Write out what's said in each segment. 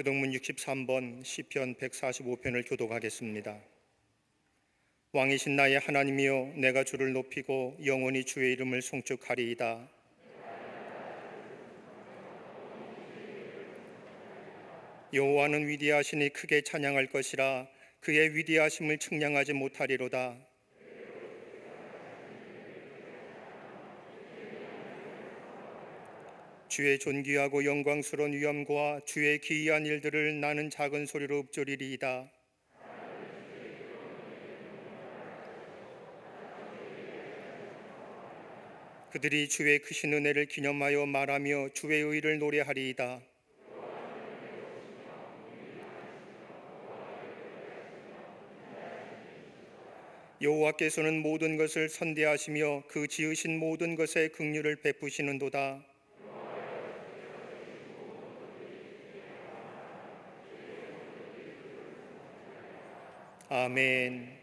교독문 63번 시편 145편을 교독하겠습니다. 왕이신 나의 하나님이여, 내가 주를 높이고 영원히 주의 이름을 송축하리이다. 여호와는 위대하시니 크게 찬양할 것이라. 그의 위대하심을 측량하지 못하리로다. 주의 존귀하고 영광스러운 위엄과 주의 기이한 일들을 나는 작은 소리로 읊조리리이다. 그들이 주의 크신 은혜를 기념하여 말하며 주의 의를 노래하리이다. 여호와께서는 모든 것을 선대하시며 그 지으신 모든 것에 긍휼을 베푸시는도다. 아멘.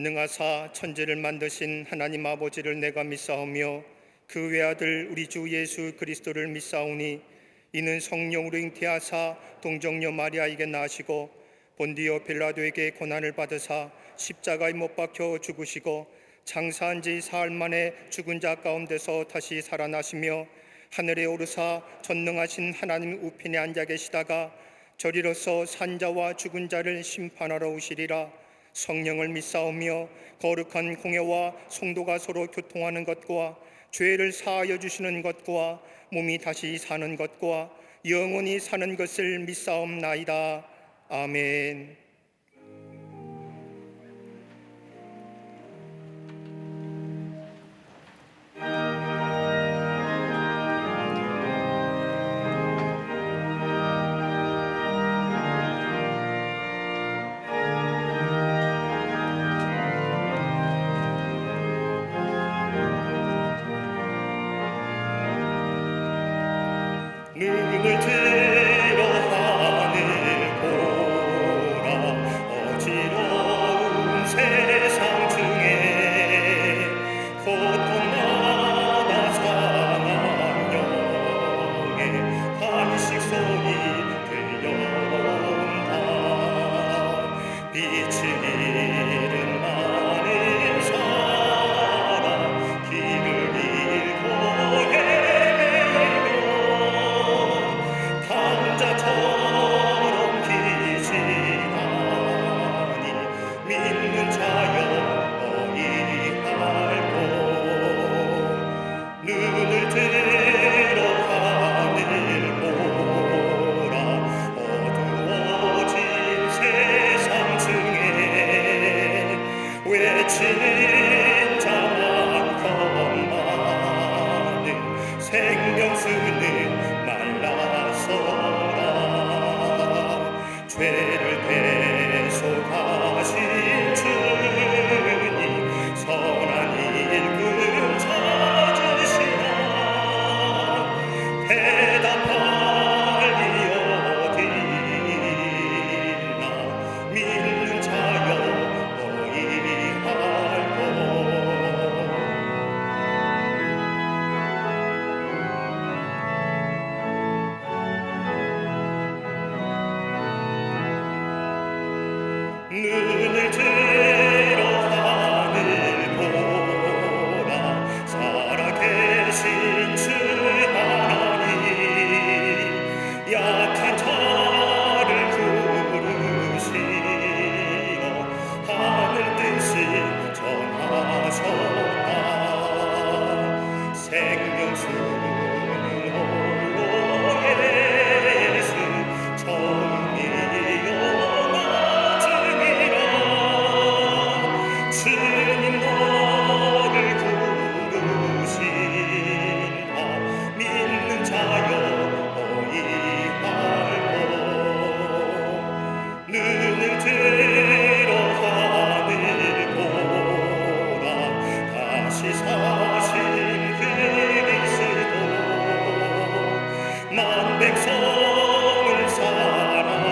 전능하사 천지를 만드신 하나님 아버지를 내가 믿사오며 그 외아들 우리 주 예수 그리스도를 믿사오니 이는 성령으로 잉태하사 동정녀 마리아에게 나시고 본디오 빌라도에게 고난을 받으사 십자가에 못 박혀 죽으시고 장사한 지 사흘 만에 죽은 자 가운데서 다시 살아나시며 하늘에 오르사 전능하신 하나님 우편에 앉아 계시다가 저리로서 산자와 죽은 자를 심판하러 오시리라. 성령을 믿사오며 거룩한 공회와 성도가 서로 교통하는 것과 죄를 사하여 주시는 것과 몸이 다시 사는 것과 영원히 사는 것을 믿사옵나이다. 아멘. 진짜 많건만은 생명수는 말라서라. 죄를 대속하신 주님 선한 일꾼 찾으시나 대답하리 어디나 믿는 자여 어이할꼬. 눈을 들어 하늘 보라. 살아계신 주 하나님 약한 자를 부르시어 하늘 뜻을 전하셨다. 생명수는 홀로 예수 정리여 주님 너를 부르신다. 믿는 자여 어이할꼬. 눈을 들어 하늘 보라. 다시 사신 그리스도 만 백성을 사랑하사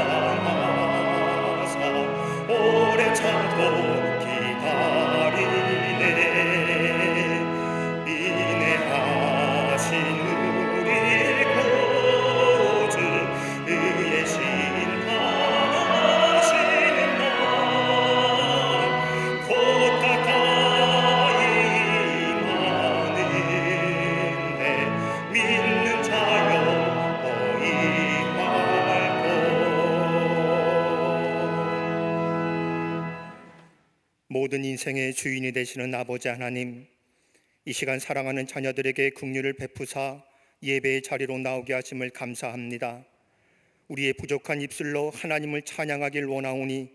오래 참고 기다리네. 인내하신 우리 구주 의의 심판하시는 날 곧 가까이 임하는데 믿는 자여 어이할꼬. 모든 인생의 주인이 되시는 아버지 하나님, 이 시간 사랑하는 자녀들에게 긍휼을 베푸사 예배의 자리로 나오게 하심을 감사합니다. 우리의 부족한 입술로 하나님을 찬양하길 원하오니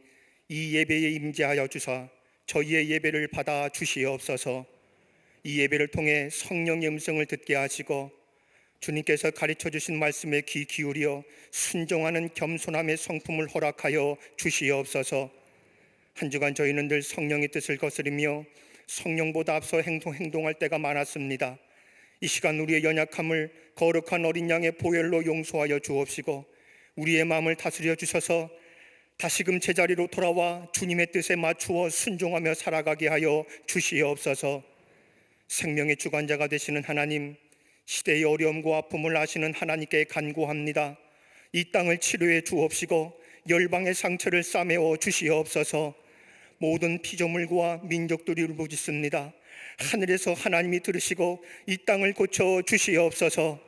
이 예배에 임재하여 주사 저희의 예배를 받아 주시옵소서. 이 예배를 통해 성령의 음성을 듣게 하시고 주님께서 가르쳐 주신 말씀에 귀 기울여 순종하는 겸손함의 성품을 허락하여 주시옵소서. 한 주간 저희는 늘 성령의 뜻을 거스리며 성령보다 앞서 행동할 때가 많았습니다. 이 시간 우리의 연약함을 거룩한 어린 양의 보혈로 용서하여 주옵시고 우리의 마음을 다스려 주셔서 다시금 제자리로 돌아와 주님의 뜻에 맞추어 순종하며 살아가게 하여 주시옵소서. 생명의 주관자가 되시는 하나님, 시대의 어려움과 아픔을 아시는 하나님께 간구합니다. 이 땅을 치료해 주옵시고 열방의 상처를 싸매어 주시옵소서. 모든 피조물과 민족들이 울부짖습니다. 하늘에서 하나님이 들으시고 이 땅을 고쳐 주시옵소서.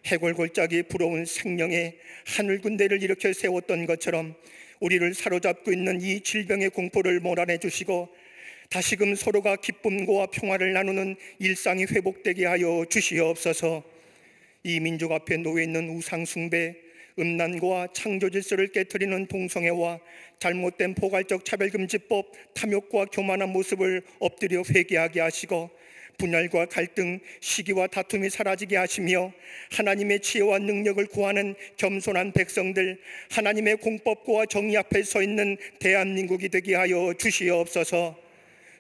해골골짜기 부러운 생명의 하늘 군대를 일으켜 세웠던 것처럼 우리를 사로잡고 있는 이 질병의 공포를 몰아내 주시고 다시금 서로가 기쁨과 평화를 나누는 일상이 회복되게 하여 주시옵소서. 이 민족 앞에 놓여 있는 우상 숭배, 음란과 창조 질서를 깨트리는 동성애와 잘못된 포괄적 차별금지법, 탐욕과 교만한 모습을 엎드려 회개하게 하시고 분열과 갈등, 시기와 다툼이 사라지게 하시며 하나님의 지혜와 능력을 구하는 겸손한 백성들, 하나님의 공법과 정의 앞에 서 있는 대한민국이 되게 하여 주시옵소서.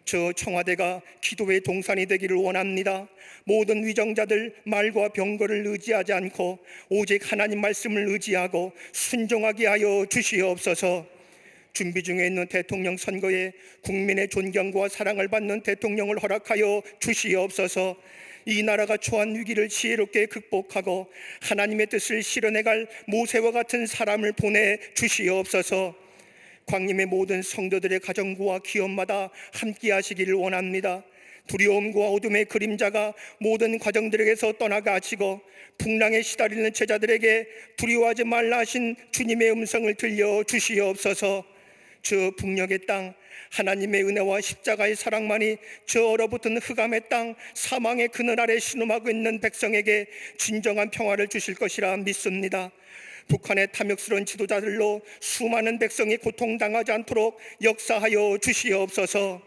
저 청와대가 기도의 동산이 되기를 원합니다. 모든 위정자들 말과 병거를 의지하지 않고 오직 하나님 말씀을 의지하고 순종하게 하여 주시옵소서. 준비 중에 있는 대통령 선거에 국민의 존경과 사랑을 받는 대통령을 허락하여 주시옵소서. 이 나라가 처한 위기를 지혜롭게 극복하고 하나님의 뜻을 실현해갈 모세와 같은 사람을 보내 주시옵소서. 광림의 모든 성도들의 가정부와 기업마다 함께 하시기를 원합니다. 두려움과 어둠의 그림자가 모든 가정들에게서 떠나가시고 풍랑에 시달리는 제자들에게 두려워하지 말라 하신 주님의 음성을 들려 주시옵소서. 저 북녘의 땅, 하나님의 은혜와 십자가의 사랑만이 저 얼어붙은 흑암의 땅, 사망의 그늘 아래 신음하고 있는 백성에게 진정한 평화를 주실 것이라 믿습니다. 북한의 탐욕스러운 지도자들로 수많은 백성이 고통당하지 않도록 역사하여 주시옵소서.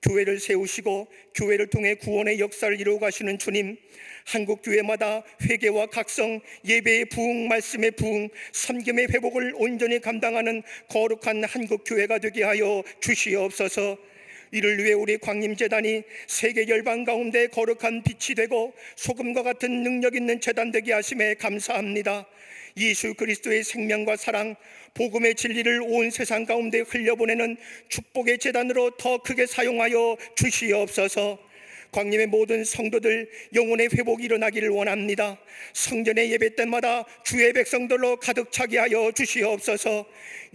교회를 세우시고 교회를 통해 구원의 역사를 이루어 가시는 주님, 한국 교회마다 회개와 각성, 예배의 부흥, 말씀의 부흥, 섬김의 회복을 온전히 감당하는 거룩한 한국 교회가 되게 하여 주시옵소서. 이를 위해 우리 광림재단이 세계 열방 가운데 거룩한 빛이 되고 소금과 같은 능력 있는 재단 되게 하심에 감사합니다. 예수 그리스도의 생명과 사랑, 복음의 진리를 온 세상 가운데 흘려보내는 축복의 재단으로 더 크게 사용하여 주시옵소서. 광림의 모든 성도들 영혼의 회복이 일어나기를 원합니다. 성전의 예배 때마다 주의 백성들로 가득 차게 하여 주시옵소서.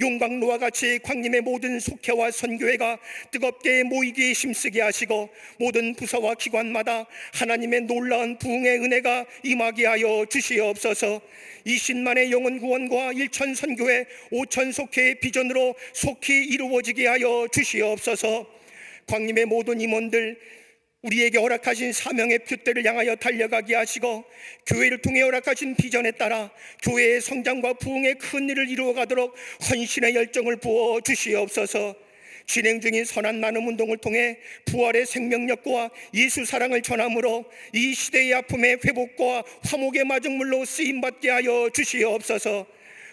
용광로와 같이 광림의 모든 속회와 선교회가 뜨겁게 모이기에 힘쓰게 하시고 모든 부서와 기관마다 하나님의 놀라운 부흥의 은혜가 임하게 하여 주시옵소서. 20만의 영혼 구원과 1천 선교회 5천 속회의 비전으로 속히 이루어지게 하여 주시옵소서. 광림의 모든 임원들 우리에게 허락하신 사명의 표대를 향하여 달려가게 하시고 교회를 통해 허락하신 비전에 따라 교회의 성장과 부흥의 큰 일을 이루어가도록 헌신의 열정을 부어 주시옵소서. 진행 중인 선한 나눔 운동을 통해 부활의 생명력과 예수 사랑을 전함으로 이 시대의 아픔의 회복과 화목의 마중물로 쓰임받게 하여 주시옵소서.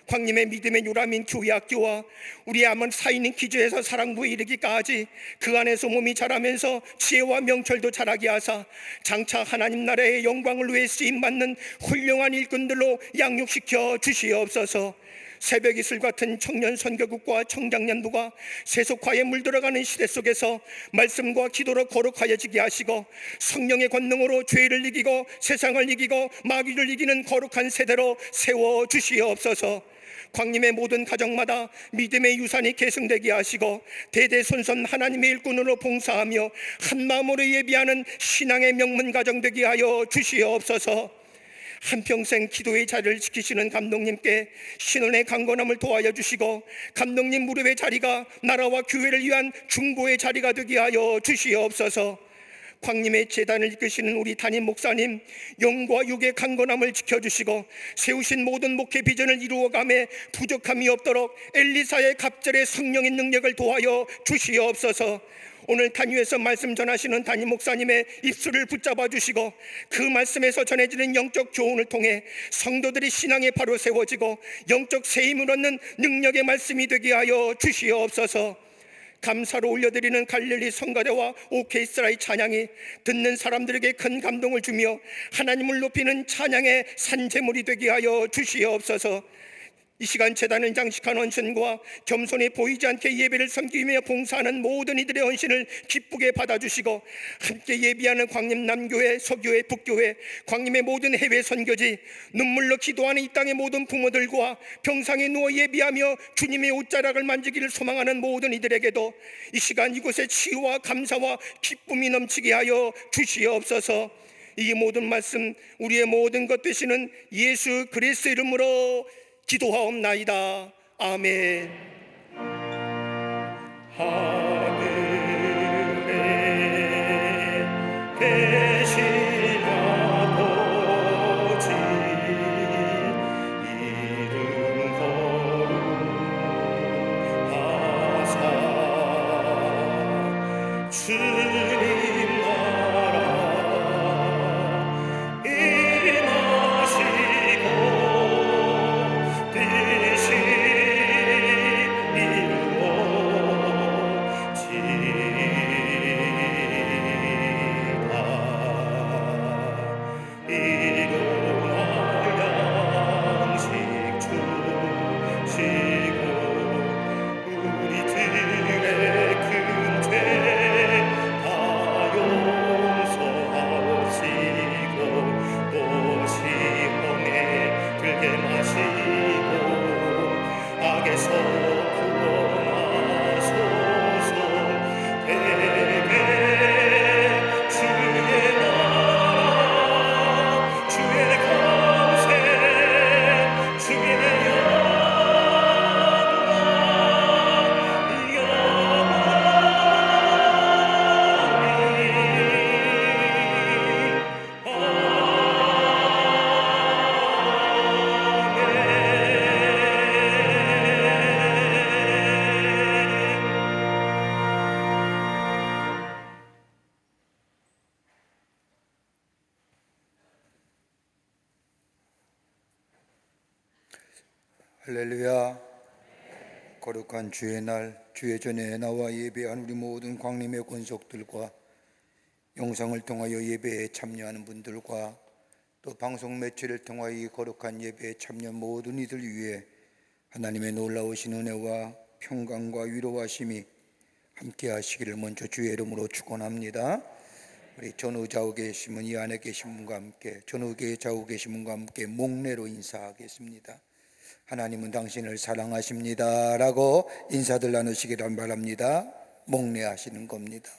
광림의 믿음의 유람인 교회학교와 우리 암은 사인인 기저에서 사랑부에 이르기까지 그 안에서 몸이 자라면서 지혜와 명철도 자라게 하사 장차 하나님 나라의 영광을 위해 쓰임받는 훌륭한 일꾼들로 양육시켜 주시옵소서. 새벽 이슬 같은 청년 선교국과 청장년부가 세속화에 물들어가는 시대 속에서 말씀과 기도로 거룩하여지게 하시고 성령의 권능으로 죄를 이기고 세상을 이기고 마귀를 이기는 거룩한 세대로 세워 주시옵소서. 광림의 모든 가정마다 믿음의 유산이 계승되게 하시고 대대손손 하나님의 일꾼으로 봉사하며 한마음으로 예비하는 신앙의 명문 가정 되게 하여 주시옵소서. 한평생 기도의 자리를 지키시는 감독님께 신원의 강건함을 도와여 주시고 감독님 무릎의 자리가 나라와 교회를 위한 중보의 자리가 되게 하여 주시옵소서. 광림의 재단을 이끄시는 우리 담임 목사님 영과 육의 강건함을 지켜주시고 세우신 모든 목회 비전을 이루어가며 부족함이 없도록 엘리사의 갑절의 성령의 능력을 도와여 주시옵소서. 오늘 단위에서 말씀 전하시는 담임 목사님의 입술을 붙잡아 주시고 그 말씀에서 전해지는 영적 교훈을 통해 성도들이 신앙에 바로 세워지고 영적 세임을 얻는 능력의 말씀이 되게 하여 주시옵소서. 감사로 올려드리는 갈릴리 성가대와 오케스트라의 찬양이 듣는 사람들에게 큰 감동을 주며 하나님을 높이는 찬양의 산재물이 되게 하여 주시옵소서. 이 시간 재단을 장식한 헌신과 겸손히 보이지 않게 예배를 섬기며 봉사하는 모든 이들의 헌신을 기쁘게 받아주시고 함께 예비하는 광림 남교회, 서교회, 북교회, 광림의 모든 해외 선교지, 눈물로 기도하는 이 땅의 모든 부모들과 병상에 누워 예비하며 주님의 옷자락을 만지기를 소망하는 모든 이들에게도 이 시간 이곳에 치유와 감사와 기쁨이 넘치게 하여 주시옵소서. 이 모든 말씀 우리의 모든 것 되시는 예수 그리스도 이름으로 기도하옵나이다. 아멘. 하늘에 계신 아버지 이름 거룩하사 주님 나라 임하시고 뜻이 이루어 할렐루야. 거룩한 주의 날, 주의 전에 나와 예배한 우리 모든 광림의 권속들과 영상을 통하여 예배에 참여하는 분들과 또 방송 매체를 통하여 이 거룩한 예배에 참여한 모든 이들 위해 하나님의 놀라우신 은혜와 평강과 위로하심이 함께 하시기를 먼저 주의 이름으로 축원합니다. 우리 전후 좌우 계신 분, 이 안에 계신 분과 함께, 전후 좌우 계신 분과 함께 목례로 인사하겠습니다. 하나님은 당신을 사랑하십니다 라고 인사들 나누시기를 바랍니다. 목례하시는 겁니다.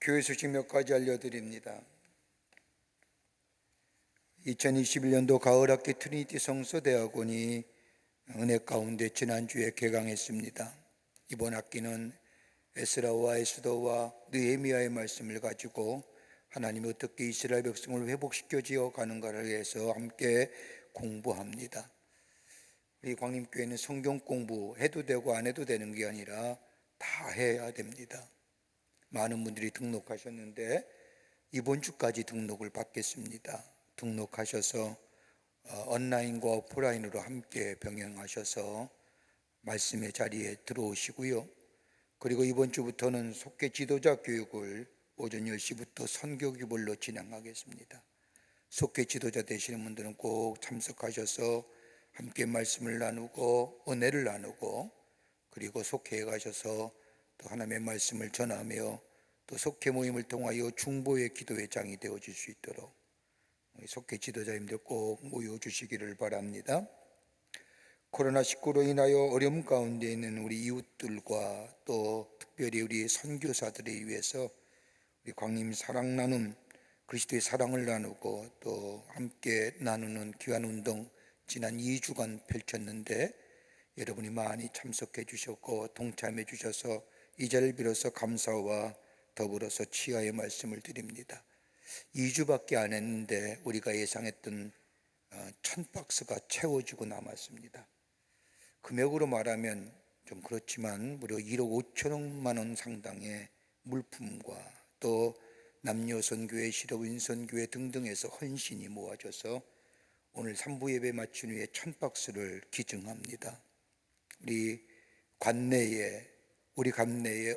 교회 소식 몇 가지 알려드립니다. 2021년도 가을학기 트리니티 성서대학원이 은혜 가운데 지난주에 개강했습니다. 이번 학기는 에스라와 에스더와 느헤미야의 말씀을 가지고 하나님이 어떻게 이스라엘 백성을 회복시켜 지어 가는가를 위해서 함께 공부합니다. 우리 광림교회는 성경 공부해도 되고 안 해도 되는 게 아니라 다 해야 됩니다. 많은 분들이 등록하셨는데 이번 주까지 등록을 받겠습니다. 등록하셔서 온라인과 오프라인으로 함께 병행하셔서 말씀의 자리에 들어오시고요. 그리고 이번 주부터는 속회 지도자 교육을 오전 10시부터 선교규벌로 진행하겠습니다. 속회 지도자 되시는 분들은 꼭 참석하셔서 함께 말씀을 나누고 은혜를 나누고 그리고 속회에 가셔서 또 하나님의 말씀을 전하며 또 속회 모임을 통하여 중보의 기도회장이 되어줄 수 있도록 속회 지도자님들 꼭 모여주시기를 바랍니다. 코로나19로 인하여 어려움 가운데 있는 우리 이웃들과 또 특별히 우리 선교사들을 위해서 우리 광림 사랑 나눔, 그리스도의 사랑을 나누고 또 함께 나누는 귀한 운동 지난 2주간 펼쳤는데 여러분이 많이 참석해 주셨고 동참해 주셔서 이 자리를 빌어서 감사와 더불어서 치하의 말씀을 드립니다. 2주밖에 안 했는데 우리가 예상했던 1000박스가 채워지고 남았습니다. 금액으로 말하면 좀 그렇지만 무려 1억 5천억만 원 상당의 물품과 또 남녀선교회, 실업인선교회 등등에서 헌신이 모아져서 오늘 3부 예배 마친 후에 1000박스를 기증합니다. 우리 관내에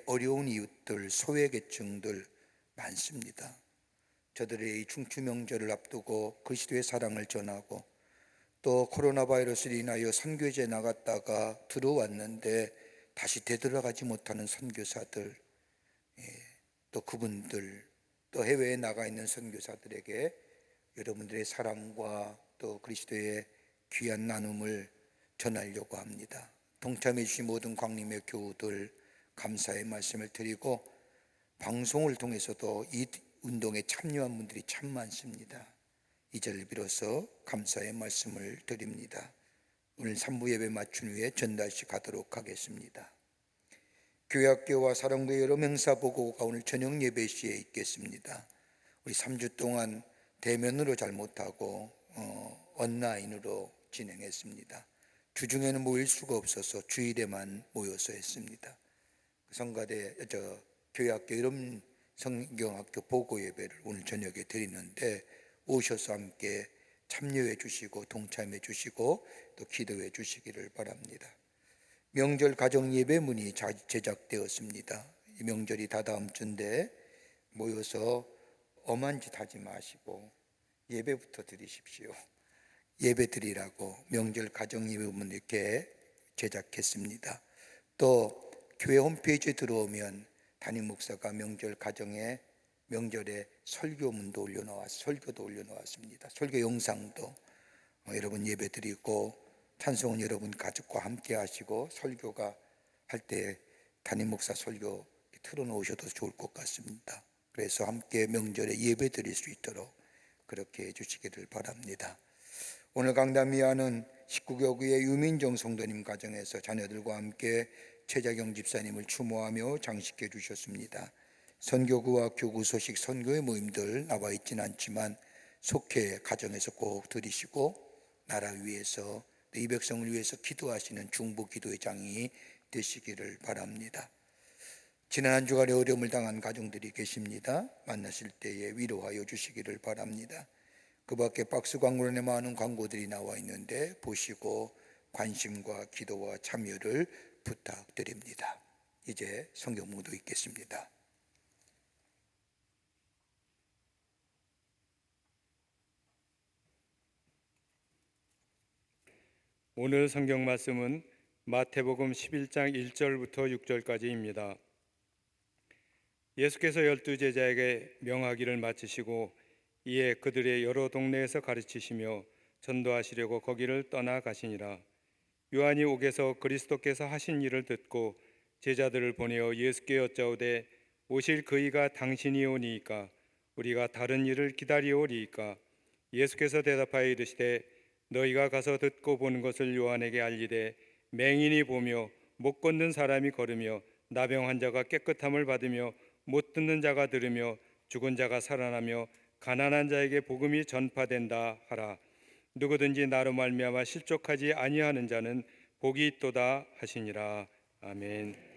어려운 이웃들, 소외계층들 많습니다. 저들의 이 중추 명절을 앞두고 그리스도의 사랑을 전하고 또 코로나 바이러스로 인하여 선교지에 나갔다가 들어왔는데 다시 되돌아가지 못하는 선교사들, 또 그분들, 또 해외에 나가 있는 선교사들에게 여러분들의 사랑과 또 그리스도의 귀한 나눔을 전하려고 합니다. 동참해 주신 모든 광림의 교우들 감사의 말씀을 드리고 방송을 통해서도 이 운동에 참여한 분들이 참 많습니다. 이 자리를 빌어서 감사의 말씀을 드립니다. 오늘 3부 예배 마친 후에 전달식 하도록 하겠습니다. 교회학교와 사랑부의 여러 명사 보고가 오늘 저녁 예배 시에 있겠습니다. 우리 3주 동안 대면으로 잘 못하고 온라인으로 진행했습니다. 주중에는 모일 수가 없어서 주일에만 모여서 했습니다. 교회학교 이름 성경학교 보고 예배를 오늘 저녁에 드리는데 오셔서 함께 참여해 주시고 동참해 주시고 또 기도해 주시기를 바랍니다. 명절 가정 예배문이 제작되었습니다. 이 명절이 다다음 주인데 모여서 엄한 짓 하지 마시고 예배부터 드리십시오. 예배 드리라고 명절 가정 예배문 이렇게 제작했습니다. 또 교회 홈페이지에 들어오면 담임 목사가 명절에 설교도 올려놓았습니다. 설교 영상도 여러분 예배 드리고 찬송은 여러분 가족과 함께 하시고 설교가 할 때 담임 목사 설교 틀어놓으셔도 좋을 것 같습니다. 그래서 함께 명절에 예배 드릴 수 있도록 그렇게 해주시기를 바랍니다. 오늘 강담위하는 19교구의 유민정 성도님 가정에서 자녀들과 함께 최자경 집사님을 추모하며 장식해 주셨습니다. 선교구와 교구 소식 선교의 모임들 나와 있지는 않지만 속회 가정에서 꼭 들으시고 나라 위해서 이 백성을 위해서 기도하시는 중보 기도회장이 되시기를 바랍니다. 지난 한 주간에 어려움을 당한 가정들이 계십니다. 만나실 때에 위로하여 주시기를 바랍니다. 그 밖에 박스 광고란에 많은 광고들이 나와 있는데 보시고 관심과 기도와 참여를 부탁드립니다. 이제 성경 묵도 읽겠습니다. 오늘 성경 말씀은 마태복음 11장 1절부터 6절까지입니다. 예수께서 12제자에게 명하기를 마치시고 이에 그들의 여러 동네에서 가르치시며 전도하시려고 거기를 떠나가시니라. 요한이 옥에서 그리스도께서 하신 일을 듣고 제자들을 보내어 예수께 여짜오되 오실 그이가 당신이오니이까 우리가 다른 일을 기다리오리이까. 예수께서 대답하여 이르시되 너희가 가서 듣고 보는 것을 요한에게 알리되 맹인이 보며 못 걷는 사람이 걸으며 나병 환자가 깨끗함을 받으며 못 듣는 자가 들으며 죽은 자가 살아나며 가난한 자에게 복음이 전파된다 하라. 누구든지 나로 말미암아 실족하지 아니하는 자는 복이 있도다 하시니라. 아멘.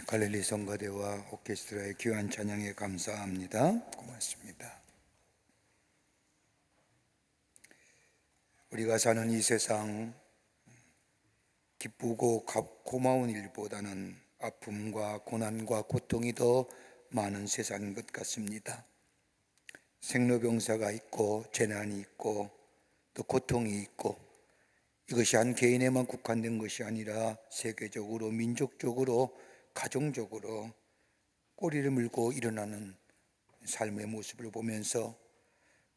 갈릴리 성가대와 오케스트라의 귀한 찬양에 감사합니다. 고맙습니다. 우리가 사는 이 세상, 기쁘고 고마운 일보다는 아픔과 고난과 고통이 더 많은 세상인 것 같습니다. 생로병사가 있고 재난이 있고 또 고통이 있고, 이것이 한 개인에만 국한된 것이 아니라 세계적으로, 민족적으로, 가정적으로 꼬리를 물고 일어나는 삶의 모습을 보면서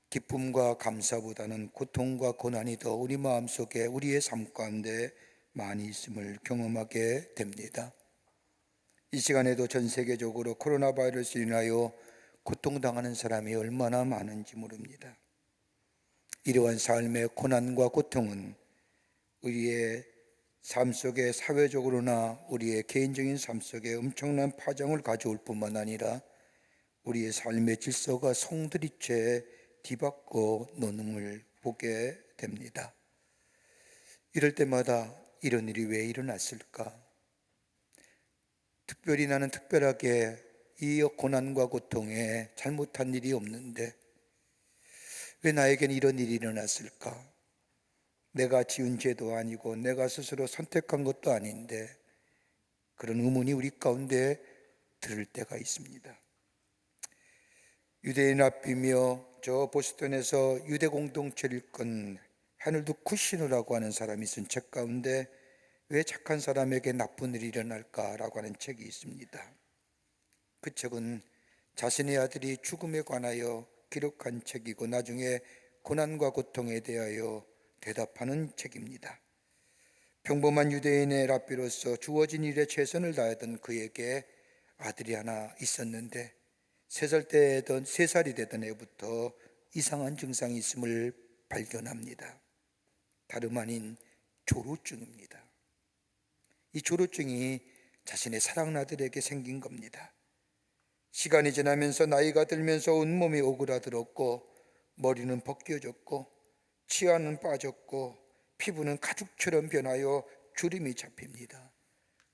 기쁨과 감사보다는 고통과 고난이 더 우리 마음속에, 우리의 삶 가운데 많이 있음을 경험하게 됩니다. 이 시간에도 전 세계적으로 코로나 바이러스로 인하여 고통당하는 사람이 얼마나 많은지 모릅니다. 이러한 삶의 고난과 고통은 우리의 삶 속에, 사회적으로나 우리의 개인적인 삶 속에 엄청난 파장을 가져올 뿐만 아니라 우리의 삶의 질서가 송두리째 뒤바꿔 놓음을 보게 됩니다. 이럴 때마다 이런 일이 왜 일어났을까? 특별히 나는 특별하게 이 고난과 고통에 잘못한 일이 없는데 왜 나에겐 이런 일이 일어났을까? 내가 지은 죄도 아니고 내가 스스로 선택한 것도 아닌데, 그런 의문이 우리 가운데 들을 때가 있습니다. 유대인 앞이며 저 보스턴에서 유대 공동체를 이끈 해널드 쿠시너라고 하는 사람이 쓴 책 가운데 왜 착한 사람에게 나쁜 일이 일어날까라고 하는 책이 있습니다. 그 책은 자신의 아들이 죽음에 관하여 기록한 책이고 나중에 고난과 고통에 대하여 대답하는 책입니다. 평범한 유대인의 랍비로서 주어진 일에 최선을 다하던 그에게 아들이 하나 있었는데 3살이 되던 해부터 이상한 증상이 있음을 발견합니다. 다름 아닌 조루증입니다. 이 조루증이 자신의 사랑하는 아들에게 생긴 겁니다. 시간이 지나면서 나이가 들면서 온몸이 오그라들었고 머리는 벗겨졌고 치아는 빠졌고 피부는 가죽처럼 변하여 주름이 잡힙니다.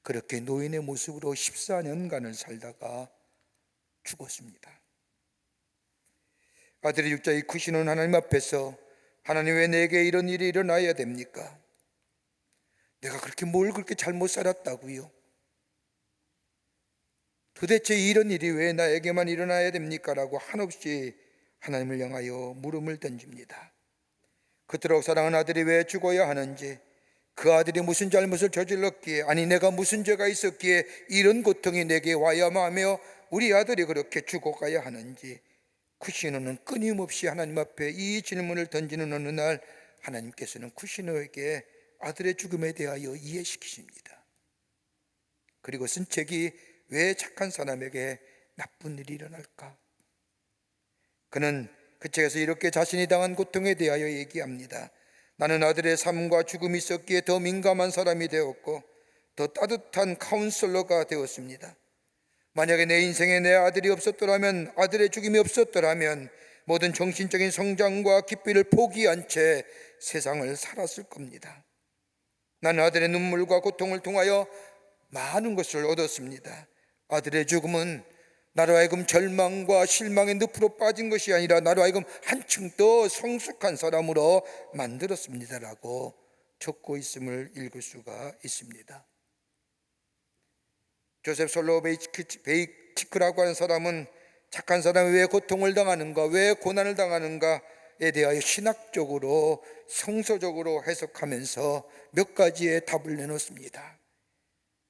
그렇게 노인의 모습으로 14년간을 살다가 죽었습니다. 아들의 육자의 쿠시는 하나님 앞에서, 하나님 왜 내게 이런 일이 일어나야 됩니까? 내가 뭘 그렇게 잘못 살았다고요? 도대체 이런 일이 왜 나에게만 일어나야 됩니까? 라고 한없이 하나님을 향하여 물음을 던집니다. 그토록 사랑하는 아들이 왜 죽어야 하는지, 그 아들이 무슨 잘못을 저질렀기에, 아니 내가 무슨 죄가 있었기에 이런 고통이 내게 와야만 하며 우리 아들이 그렇게 죽어가야 하는지, 쿠시노는 끊임없이 하나님 앞에 이 질문을 던지는 어느 날 하나님께서는 쿠시노에게 아들의 죽음에 대하여 이해시키십니다. 그리고 쓴 책이 왜 착한 사람에게 나쁜 일이 일어날까? 그는 그 책에서 이렇게 자신이 당한 고통에 대하여 얘기합니다. 나는 아들의 삶과 죽음이 있었기에 더 민감한 사람이 되었고 더 따뜻한 카운슬러가 되었습니다. 만약에 내 인생에 내 아들이 없었더라면, 아들의 죽음이 없었더라면 모든 정신적인 성장과 깊이를 포기한 채 세상을 살았을 겁니다. 나는 아들의 눈물과 고통을 통하여 많은 것을 얻었습니다. 아들의 죽음은 나로 하여금 절망과 실망의 늪으로 빠진 것이 아니라 나로 하여금 한층 더 성숙한 사람으로 만들었습니다라고 적고 있음을 읽을 수가 있습니다. 조셉 솔로베이치크라고 하는 사람은 착한 사람이 왜 고통을 당하는가, 왜 고난을 당하는가에 대하여 신학적으로 성서적으로 해석하면서 몇 가지의 답을 내놓습니다.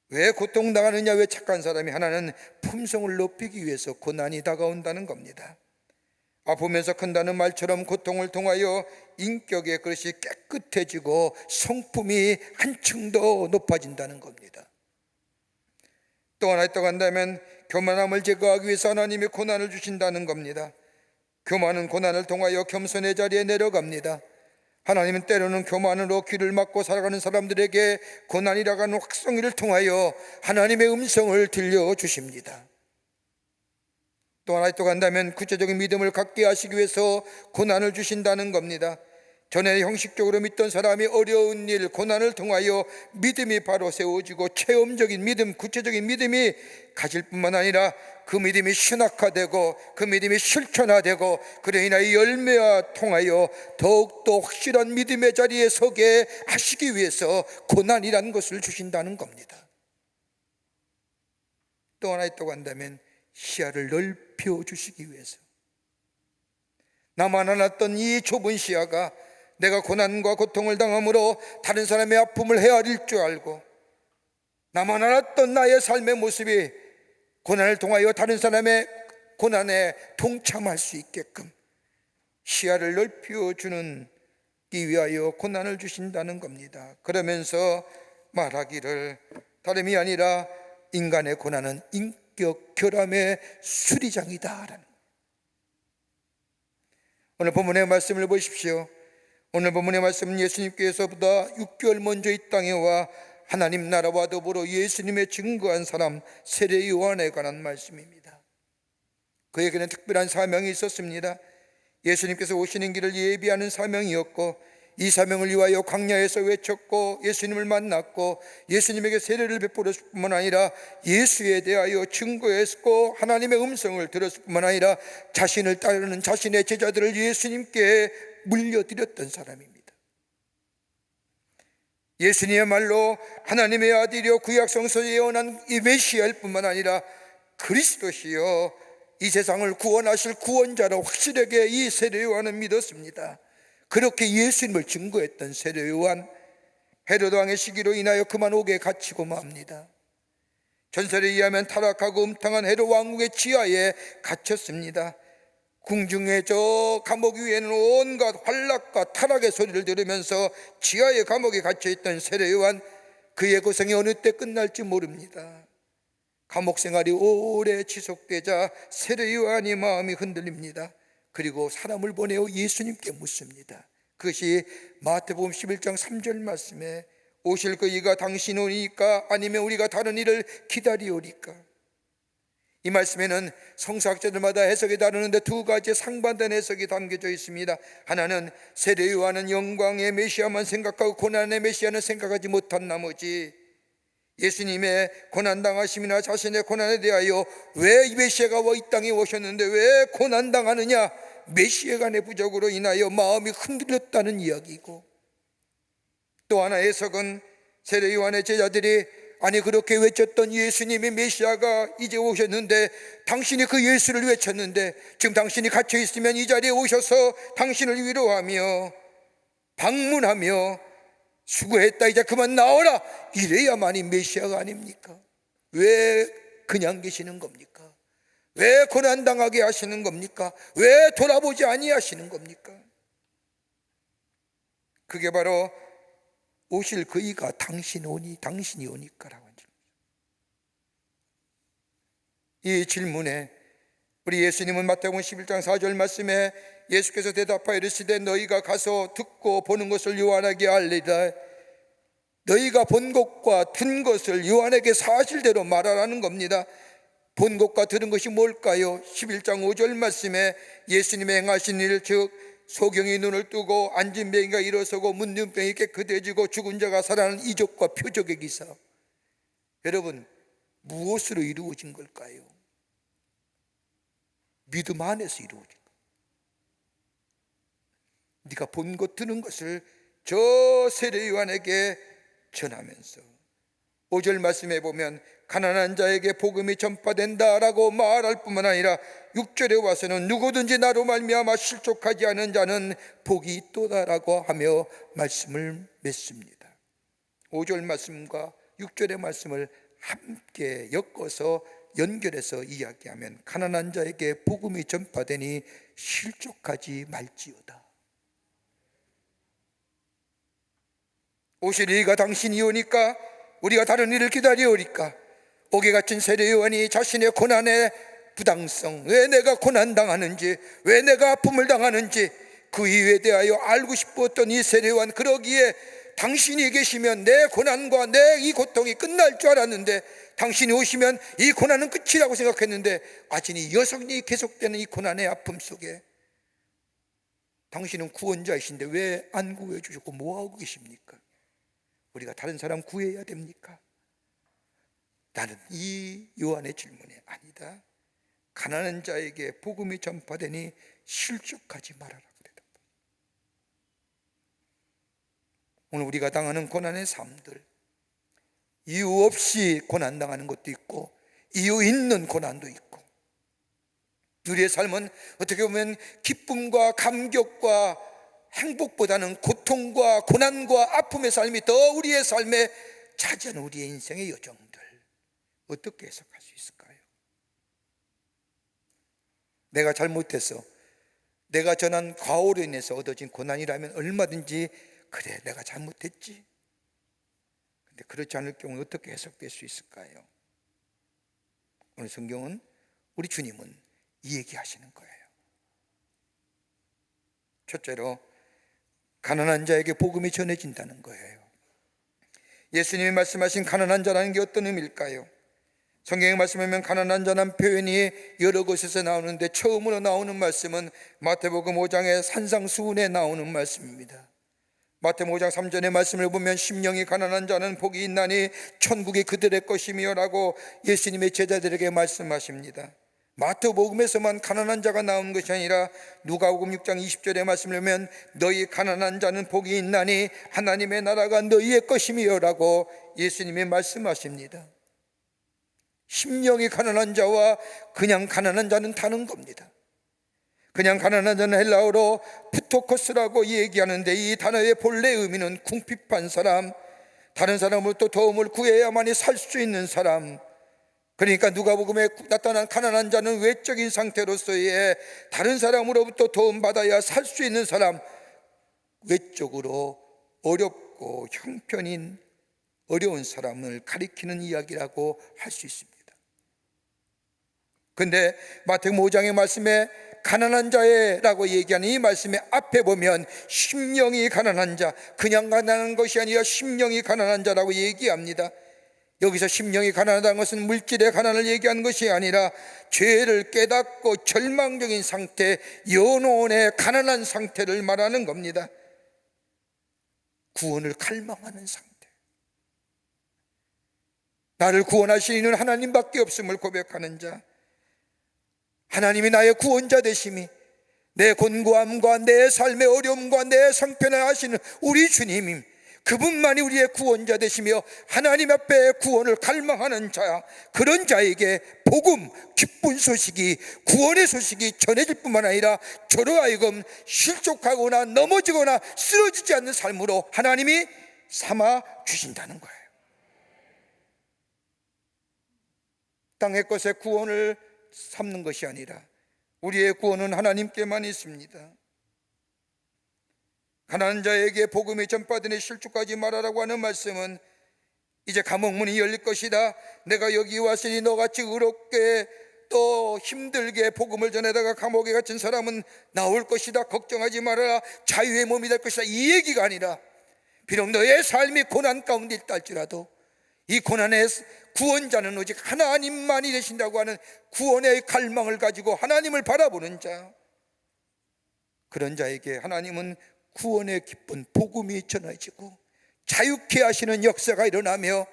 왜 고통당하느냐, 왜 착한 사람이? 하나는 품성을 높이기 위해서 고난이 다가온다는 겁니다. 아프면서 큰다는 말처럼 고통을 통하여 인격의 그릇이 깨끗해지고 성품이 한층 더 높아진다는 겁니다. 또 하나 있다고 한다면 교만함을 제거하기 위해서 하나님이 고난을 주신다는 겁니다. 교만은 고난을 통하여 겸손의 자리에 내려갑니다. 하나님은 때로는 교만으로 귀를 막고 살아가는 사람들에게 고난이라고 하는 확성기를 통하여 하나님의 음성을 들려주십니다. 또 하나 있다고 한다면 구체적인 믿음을 갖게 하시기 위해서 고난을 주신다는 겁니다. 전에 형식적으로 믿던 사람이 어려운 일, 고난을 통하여 믿음이 바로 세워지고 체험적인 믿음, 구체적인 믿음이 가질 뿐만 아니라 그 믿음이 신학화되고 그 믿음이 실천화되고 그로 인하여 열매와 통하여 더욱더 확실한 믿음의 자리에 서게 하시기 위해서 고난이라는 것을 주신다는 겁니다. 또 하나 있다고 한다면 시야를 넓혀 주시기 위해서, 나만 알았던 이 좁은 시야가 내가 고난과 고통을 당함으로 다른 사람의 아픔을 헤아릴 줄 알고, 나만 알았던 나의 삶의 모습이 고난을 통하여 다른 사람의 고난에 동참할 수 있게끔 시야를 넓혀주는 이 위하여 고난을 주신다는 겁니다. 그러면서 말하기를 다름이 아니라 인간의 고난은 인격 결함의 수리장이다라는. 오늘 본문의 말씀을 보십시오. 오늘 본문의 말씀은 예수님께서보다 6개월 먼저 이 땅에 와 하나님 나라와 더불어 예수님의 증거한 사람 세례 요한에 관한 말씀입니다. 그에게는 특별한 사명이 있었습니다. 예수님께서 오시는 길을 예비하는 사명이었고, 이 사명을 위하여 광야에서 외쳤고 예수님을 만났고 예수님에게 세례를 베풀었을 뿐만 아니라 예수에 대하여 증거했고 하나님의 음성을 들었을 뿐만 아니라 자신을 따르는 자신의 제자들을 예수님께 물려드렸던 사람입니다. 예수님의말로 하나님의 아들이요 구약 성서에 예언한 이 메시아일 뿐만 아니라 그리스도시요 이 세상을 구원하실 구원자로 확실하게 이 세례 요한은 믿었습니다. 그렇게 예수님을 증거했던 세례 요한, 헤로드 왕의 시기로 인하여 그만 옥에 갇히고 맙니다. 전설에 의하면 타락하고 음탕한 헤로드 왕국의 지하에 갇혔습니다. 궁중의 저 감옥 위에는 온갖 환락과 타락의 소리를 들으면서 지하의 감옥에 갇혀있던 세례 요한, 그의 고생이 어느 때 끝날지 모릅니다. 감옥 생활이 오래 지속되자 세례 요한이 마음이 흔들립니다. 그리고 사람을 보내어 예수님께 묻습니다. 그것이 마태복음 11장 3절 말씀에 오실 그 이가 당신 오니까 아니면 우리가 다른 일을 기다리오리까. 이 말씀에는 성서학자들마다 해석이 다르는데 두 가지 상반된 해석이 담겨져 있습니다. 하나는 세례 요한은 영광의 메시아만 생각하고 고난의 메시아는 생각하지 못한 나머지 예수님의 고난당하심이나 자신의 고난에 대하여 왜 이 메시아가 이 땅에 오셨는데 왜 고난당하느냐, 메시아가 내 부족으로 인하여 마음이 흔들렸다는 이야기고, 또 하나 해석은 세례 요한의 제자들이 아니 그렇게 외쳤던 예수님의 메시아가 이제 오셨는데 당신이 그 예수를 외쳤는데 지금 당신이 갇혀 있으면 이 자리에 오셔서 당신을 위로하며 방문하며 수고했다 이제 그만 나오라 이래야만이 메시아가 아닙니까? 왜 그냥 계시는 겁니까? 왜 고난당하게 하시는 겁니까? 왜 돌아보지 아니하시는 겁니까? 그게 바로 오실 그이가 당신이 오니까라고 하죠. 이 질문에 우리 예수님은 마태복음 11장 4절 말씀에 예수께서 대답하여 이르시되 너희가 가서 듣고 보는 것을 요한에게 알리라. 너희가 본 것과 든 것을 요한에게 사실대로 말하라는 겁니다. 본 것과 들은 것이 뭘까요? 11장 5절 말씀에 예수님의 행하신 일, 즉 소경이 눈을 뜨고 앉은 병이가 일어서고 문둥 병이 깨끗해지고 죽은 자가 살아나는 이적과 표적의 기사. 여러분, 무엇으로 이루어진 걸까요? 믿음 안에서 이루어진 것. 네가 본 것 들은 것을 저 세례 요한에게 전하면서 5절 말씀에 보면 가난한 자에게 복음이 전파된다라고 말할 뿐만 아니라 6절에 와서는 누구든지 나로 말미암아 실족하지 않은 자는 복이 있도다라고 하며 말씀을 맺습니다. 5절 말씀과 6절의 말씀을 함께 엮어서 연결해서 이야기하면 가난한 자에게 복음이 전파되니 실족하지 말지어다. 오실 이가 당신이 오니까 우리가 다른 일을 기다리오리까. 옥에 갇힌 세례 요한이 자신의 고난의 부당성, 왜 내가 고난당하는지, 왜 내가 아픔을 당하는지 그 이유에 대하여 알고 싶었던 이 세례 요한, 그러기에 당신이 계시면 내 고난과 내 이 고통이 끝날 줄 알았는데 당신이 오시면 이 고난은 끝이라고 생각했는데 아직 이 여성이 계속되는 이 고난의 아픔 속에 당신은 구원자이신데 왜 안 구해 주셨고 뭐하고 계십니까? 우리가 다른 사람 구해야 됩니까? 나는 이 요한의 질문에 아니다, 가난한 자에게 복음이 전파되니 실족하지 말아라 그랬다. 오늘 우리가 당하는 고난의 삶들, 이유 없이 고난당하는 것도 있고 이유 있는 고난도 있고, 우리의 삶은 어떻게 보면 기쁨과 감격과 행복보다는 고통과 고난과 아픔의 삶이 더 우리의 삶에 차지하는 우리의 인생의 여정들, 어떻게 해석할 수 있을까요? 내가 잘못해서 내가 전한 과오로 인해서 얻어진 고난이라면 얼마든지 그래 내가 잘못했지. 근데 그렇지 않을 경우 어떻게 해석될 수 있을까요? 오늘 성경은, 우리 주님은 이 얘기하시는 거예요. 첫째로 가난한 자에게 복음이 전해진다는 거예요. 예수님이 말씀하신 가난한 자라는 게 어떤 의미일까요? 성경에 말씀하면 가난한 자라는 표현이 여러 곳에서 나오는데 처음으로 나오는 말씀은 마태복음 5장의 산상수훈에 나오는 말씀입니다. 마태복음 5장 3절의 말씀을 보면 심령이 가난한 자는 복이 있나니 천국이 그들의 것이며 라고 예수님의 제자들에게 말씀하십니다. 마태복음에서만 가난한 자가 나온 것이 아니라 누가복음 6장 20절의 말씀을 보면 너희 가난한 자는 복이 있나니 하나님의 나라가 너희의 것이며 라고 예수님이 말씀하십니다. 심령이 가난한 자와 그냥 가난한 자는 다른 겁니다. 그냥 가난한 자는 헬라어로 푸토코스라고 얘기하는데 이 단어의 본래 의미는 궁핍한 사람, 다른 사람으로부터 도움을 구해야만이 살 수 있는 사람. 그러니까 누가복음에 나타난 가난한 자는 외적인 상태로서의 다른 사람으로부터 도움받아야 살 수 있는 사람, 외적으로 어렵고 형편인 어려운 사람을 가리키는 이야기라고 할 수 있습니다. 그런데 마태복음 5장의 말씀에 가난한 자라고 얘기하는 이 말씀의 앞에 보면 심령이 가난한 자, 그냥 가난한 것이 아니라 심령이 가난한 자라고 얘기합니다. 여기서 심령이 가난하다는 것은 물질의 가난을 얘기하는 것이 아니라 죄를 깨닫고 절망적인 상태, 연혼의 가난한 상태를 말하는 겁니다. 구원을 갈망하는 상태, 나를 구원하시는 하나님밖에 없음을 고백하는 자, 하나님이 나의 구원자 되심이, 내 곤고함과 내 삶의 어려움과 내 상편을 아시는 우리 주님임, 그분만이 우리의 구원자 되시며 하나님 앞에 구원을 갈망하는 자, 그런 자에게 복음, 기쁜 소식이, 구원의 소식이 전해질 뿐만 아니라 저로 하여금 실족하거나 넘어지거나 쓰러지지 않는 삶으로 하나님이 삼아 주신다는 거예요. 땅의 것에 구원을 삼는 것이 아니라 우리의 구원은 하나님께만 있습니다. 가난한 자에게 복음이 전파되니 실족하지 말아라고 하는 말씀은 이제 감옥문이 열릴 것이다, 내가 여기 왔으니 너같이 의롭게 또 힘들게 복음을 전하다가 감옥에 갇힌 사람은 나올 것이다, 걱정하지 말아라, 자유의 몸이 될 것이다, 이 얘기가 아니라 비록 너의 삶이 고난 가운데 있다 할지라도 이 고난의 구원자는 오직 하나님만이 되신다고 하는 구원의 갈망을 가지고 하나님을 바라보는 자, 그런 자에게 하나님은 구원의 기쁜 복음이 전해지고 자유케 하시는 역사가 일어나며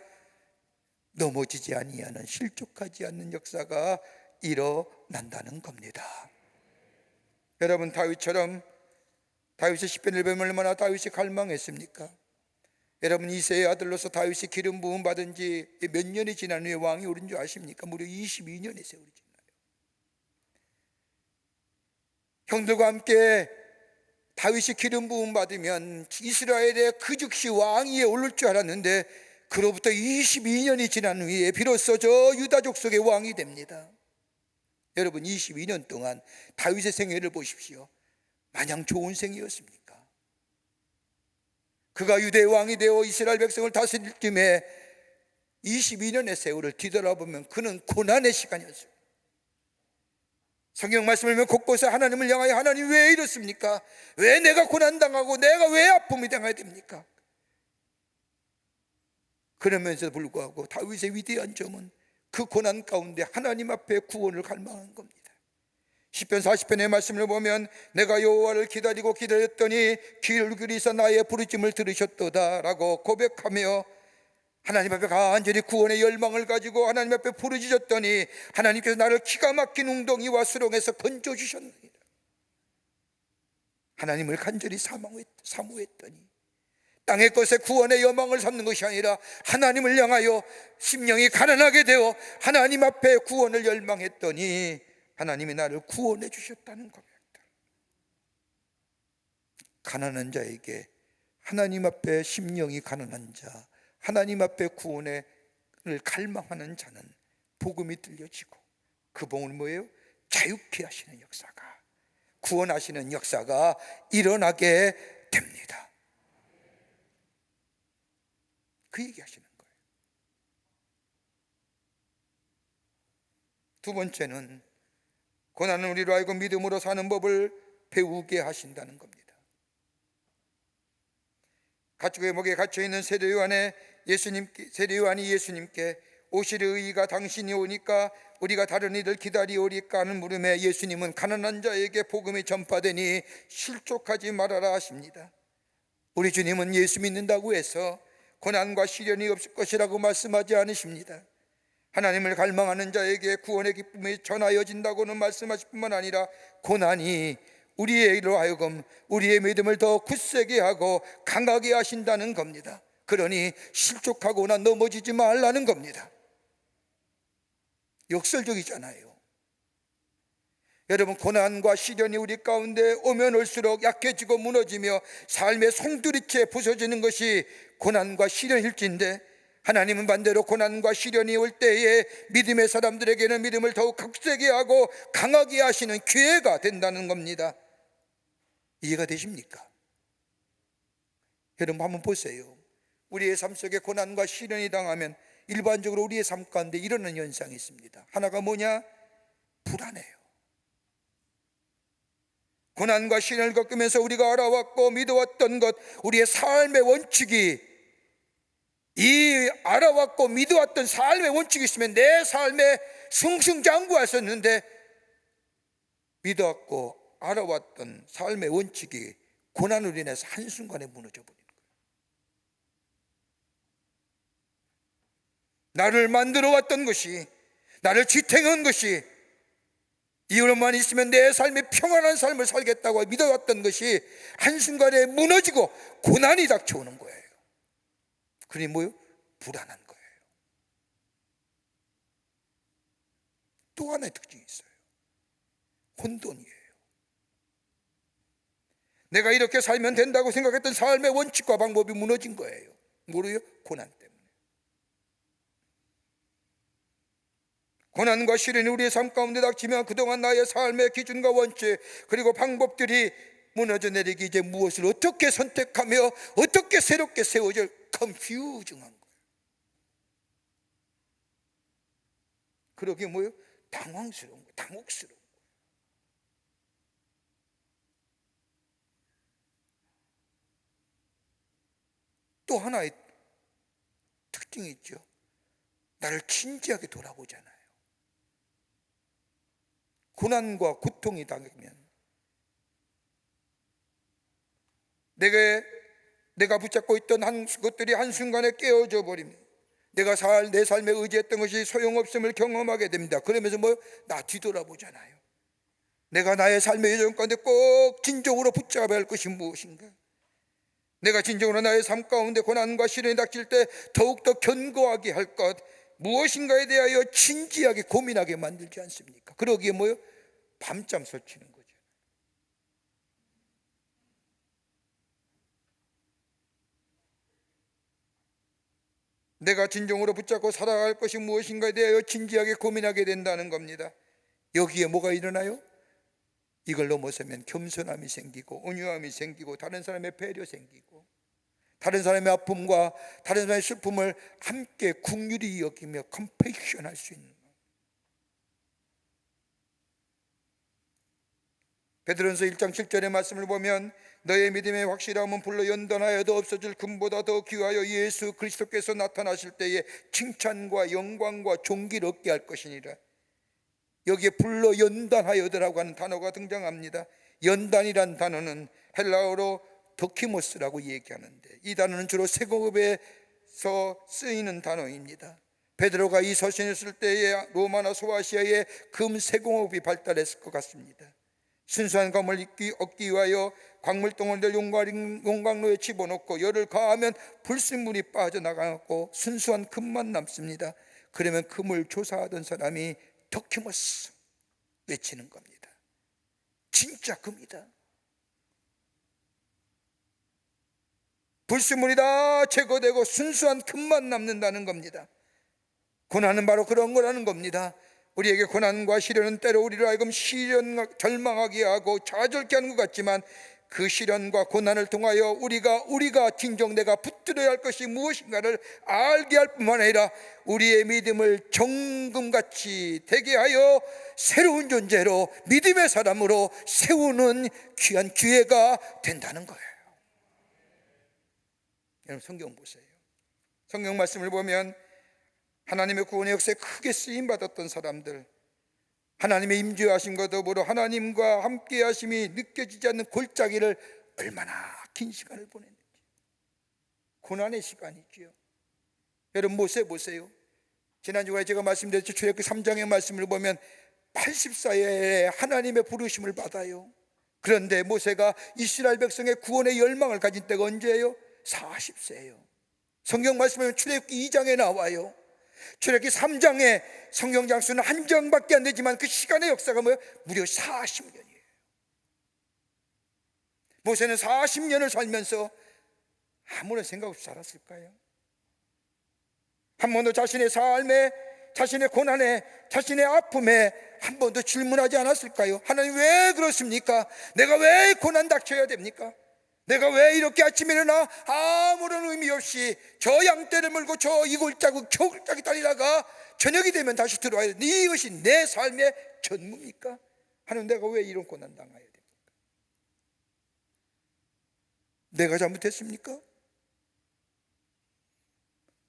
넘어지지 아니하는, 실족하지 않는 역사가 일어난다는 겁니다. 여러분, 다윗처럼, 다윗의 시편을 보면 얼마나 다윗이 갈망했습니까? 여러분, 이새의 아들로서 다윗이 기름 부음 받은 지 몇 년이 지난 후에 왕이 오른 줄 아십니까? 무려 22년의 세월이 지나요. 형들과 함께 다윗이 기름 부음 받으면 이스라엘의 그 즉시 왕위에 오를 줄 알았는데 그로부터 22년이 지난 후에 비로소 저 유다족 속의 왕이 됩니다. 여러분, 22년 동안 다윗의 생애를 보십시오. 마냥 좋은 생이었습니까? 그가 유대의 왕이 되어 이스라엘 백성을 다스릴 쯤에 22년의 세월을 뒤돌아보면 그는 고난의 시간이었어요. 성경 말씀을 보면 곳곳에 하나님을 향하여 하나님 왜 이렇습니까? 왜 내가 고난당하고 내가 왜 아픔이 당해야 됩니까? 그러면서 불구하고 다윗의 위대한 점은 그 고난 가운데 하나님 앞에 구원을 갈망한 겁니다. 시편 40편의 말씀을 보면 내가 여호와를 기다리고 기다렸더니 귀를 기울이사 나의 부르짖음을 들으셨도다 라고 고백하며 하나님 앞에 간절히 구원의 열망을 가지고 하나님 앞에 부르짖었더니 하나님께서 나를 기가 막힌 웅덩이와 수렁에서 건져주셨느니라. 하나님을 간절히 사모했더니 땅의 것에 구원의 여망을 삼는 것이 아니라 하나님을 향하여 심령이 가난하게 되어 하나님 앞에 구원을 열망했더니 하나님이 나를 구원해 주셨다는 고백들. 가난한 자에게, 하나님 앞에 심령이 가난한 자, 하나님 앞에 구원을 갈망하는 자는 복음이 들려지고 그 복음은 뭐예요? 자유케 하시는 역사가, 구원하시는 역사가 일어나게 됩니다. 그 얘기하시는 거예요. 두 번째는 고난은 우리로 하여금 믿음으로 사는 법을 배우게 하신다는 겁니다. 가축의 목에 갇혀있는 세례요한이 예수님께 오시리 의의가 당신이 오니까 우리가 다른 이들 기다리오리까 하는 물음에 예수님은 가난한 자에게 복음이 전파되니 실족하지 말아라 하십니다. 우리 주님은 예수 믿는다고 해서 고난과 시련이 없을 것이라고 말씀하지 않으십니다. 하나님을 갈망하는 자에게 구원의 기쁨이 전하여진다고는 말씀하실 뿐만 아니라 고난이 우리로 하여금 우리의 믿음을 더 굳세게 하고 강하게 하신다는 겁니다. 그러니 실족하거나 넘어지지 말라는 겁니다. 역설적이잖아요. 여러분, 고난과 시련이 우리 가운데 오면 올수록 약해지고 무너지며 삶의 송두리째 부서지는 것이 고난과 시련일진데, 하나님은 반대로 고난과 시련이 올 때에 믿음의 사람들에게는 믿음을 더욱 굳세게 하고 강하게 하시는 기회가 된다는 겁니다. 이해가 되십니까? 여러분 한번 보세요. 우리의 삶 속에 고난과 시련이 당하면 일반적으로 우리의 삶 가운데 일어나는 현상이 있습니다. 하나가 뭐냐? 불안해요. 고난과 시련을 겪으면서 우리가 알아왔고 믿어왔던 것, 우리의 삶의 원칙이, 이 알아왔고 믿어왔던 삶의 원칙이 있으면 내 삶에 승승장구하셨는데 믿어왔고 알아왔던 삶의 원칙이 고난으로 인해서 한순간에 무너져 버리는 거예요. 나를 만들어 왔던 것이, 나를 지탱한 것이, 이유로만 있으면 내 삶이 평안한 삶을 살겠다고 믿어왔던 것이 한순간에 무너지고 고난이 닥쳐오는 거예요. 그러니 뭐요? 불안한 거예요. 또 하나의 특징이 있어요. 혼돈이에요. 내가 이렇게 살면 된다고 생각했던 삶의 원칙과 방법이 무너진 거예요. 뭐로요? 고난 때문에. 고난과 시련이 우리의 삶 가운데 닥치면 그동안 나의 삶의 기준과 원칙 그리고 방법들이 무너져 내리기, 이제 무엇을 어떻게 선택하며 어떻게 새롭게 세워질 컨퓨징한 거예요. 그러게 뭐예요? 당황스러운 거예요. 당혹스러운 거예요. 또 하나의 특징이 있죠. 나를 진지하게 돌아보잖아요. 고난과 고통이 당하면 내가 붙잡고 있던 것들이 한순간에 깨어져 버립니다. 내가 내 삶에 의지했던 것이 소용없음을 경험하게 됩니다. 그러면서 나 뒤돌아보잖아요. 내가 나의 삶의 여정 가운데 꼭 진정으로 붙잡아야 할 것이 무엇인가? 내가 진정으로 나의 삶 가운데 고난과 시련이 닥칠 때 더욱더 견고하게 할 것 무엇인가에 대하여 진지하게 고민하게 만들지 않습니까? 그러기에 밤잠 설치는 거죠. 내가 진정으로 붙잡고 살아갈 것이 무엇인가에 대하여 진지하게 고민하게 된다는 겁니다. 여기에 뭐가 일어나요? 이걸 넘어서면 겸손함이 생기고 온유함이 생기고 다른 사람의 배려 생기고 다른 사람의 아픔과 다른 사람의 슬픔을 함께 긍휼히 여기며 컴패션 할 수 있는 거예요. 베드로전서 1장 7절의 말씀을 보면 너의 믿음의 확실함은 불로 연단하여도 없어질 금보다 더 귀하여 예수 그리스도께서 나타나실 때에 칭찬과 영광과 존귀를 얻게 할 것이니라. 여기에 불러 연단하여더라고 하는 단어가 등장합니다. 연단이란 단어는 헬라어로 도키모스라고 얘기하는데, 이 단어는 주로 세공업에서 쓰이는 단어입니다. 베드로가 이 서신을 쓸 때에 로마나 소아시아에 금 세공업이 발달했을 것 같습니다. 순수한 검을 얻기 위하여 광물덩어리를 용광로에 집어넣고 열을 가하면 불순물이 빠져나가고 순수한 금만 남습니다. 그러면 금을 조사하던 사람이 도키모스 외치는 겁니다. 진짜 금이다. 불순물이 다 제거되고 순수한 금만 남는다는 겁니다. 고난은 바로 그런 거라는 겁니다. 우리에게 고난과 시련은 때로 우리를 하여금 절망하게 하고 좌절케 하는 것 같지만, 그 시련과 고난을 통하여 우리가 진정 내가 붙들어야 할 것이 무엇인가를 알게 할 뿐만 아니라 우리의 믿음을 정금같이 되게 하여 새로운 존재로, 믿음의 사람으로 세우는 귀한 기회가 된다는 거예요. 여러분, 성경 보세요. 성경 말씀을 보면 하나님의 구원의 역사에 크게 쓰임받았던 사람들, 하나님의 임재하심과 더불어 하나님과 함께 하심이 느껴지지 않는 골짜기를 얼마나 긴 시간을 보냈는지. 고난의 시간이지요. 여러분, 모세 보세요. 지난주에 제가 말씀드렸죠. 출애굽기 3장의 말씀을 보면 84세에 하나님의 부르심을 받아요. 그런데 모세가 이스라엘 백성의 구원의 열망을 가진 때가 언제예요? 40세예요. 성경 말씀은 출애굽기 2장에 나와요. 출애굽기 3장에 성경 장수는 한 장밖에 안 되지만 그 시간의 역사가 뭐예요? 무려 40년이에요. 모세는 40년을 살면서 아무런 생각 없이 살았을까요? 한 번도 자신의 삶에, 자신의 고난에, 자신의 아픔에 한 번도 질문하지 않았을까요? 하나님, 왜 그렇습니까? 내가 왜 고난 닥쳐야 됩니까? 내가 왜 이렇게 아침에 일어나 아무런 의미 없이 저 양떼를 물고 저 이골짜기 겨울짜기 달리다가 저녁이 되면 다시 들어와야 되는데 이것이 내 삶의 전무입니까? 하나님, 내가 왜 이런 고난 당해야 됩니까? 내가 잘못했습니까?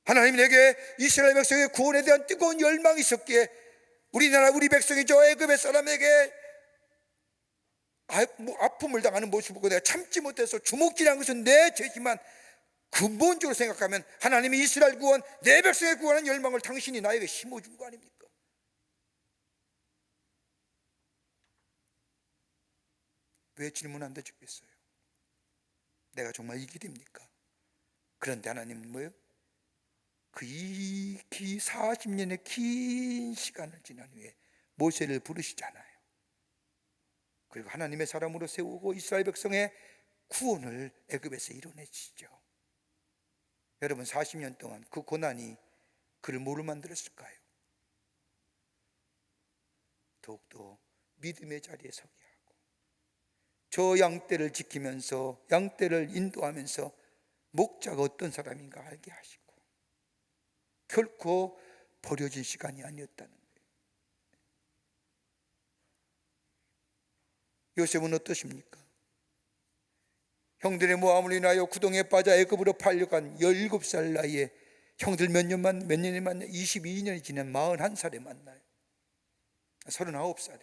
하나님, 내게 이스라엘 백성의 구원에 대한 뜨거운 열망이 있었기에 우리나라 우리 백성이 저 애굽의 사람에게 아픔을 당하는 모습을 보고 내가 참지 못해서 주먹질한 것은 내 죄지만, 근본적으로 생각하면 하나님이 이스라엘 구원, 내 백성의 구원하는 열망을 당신이 나에게 심어준 거 아닙니까? 왜 질문 안 되셨겠어요? 내가 정말 이 길입니까? 그런데 하나님은 뭐예요? 그 40년의 긴 시간을 지난 후에 모세를 부르시잖아요. 그리고 하나님의 사람으로 세우고 이스라엘 백성의 구원을 애굽에서 이뤄내시죠. 여러분, 40년 동안 그 고난이 그를 뭐로 만들었을까요? 더욱더 믿음의 자리에 서게 하고, 저 양떼를 지키면서, 양떼를 인도하면서 목자가 어떤 사람인가 알게 하시고, 결코 버려진 시간이 아니었다는 거예요. 요셉은 어떠십니까? 형들의 모함을 인하여 구덩이에 빠져 애굽으로 팔려간 17살 나이에 형들 몇 년이 만나요? 22년이 지난 41살에 만나요. 39살에.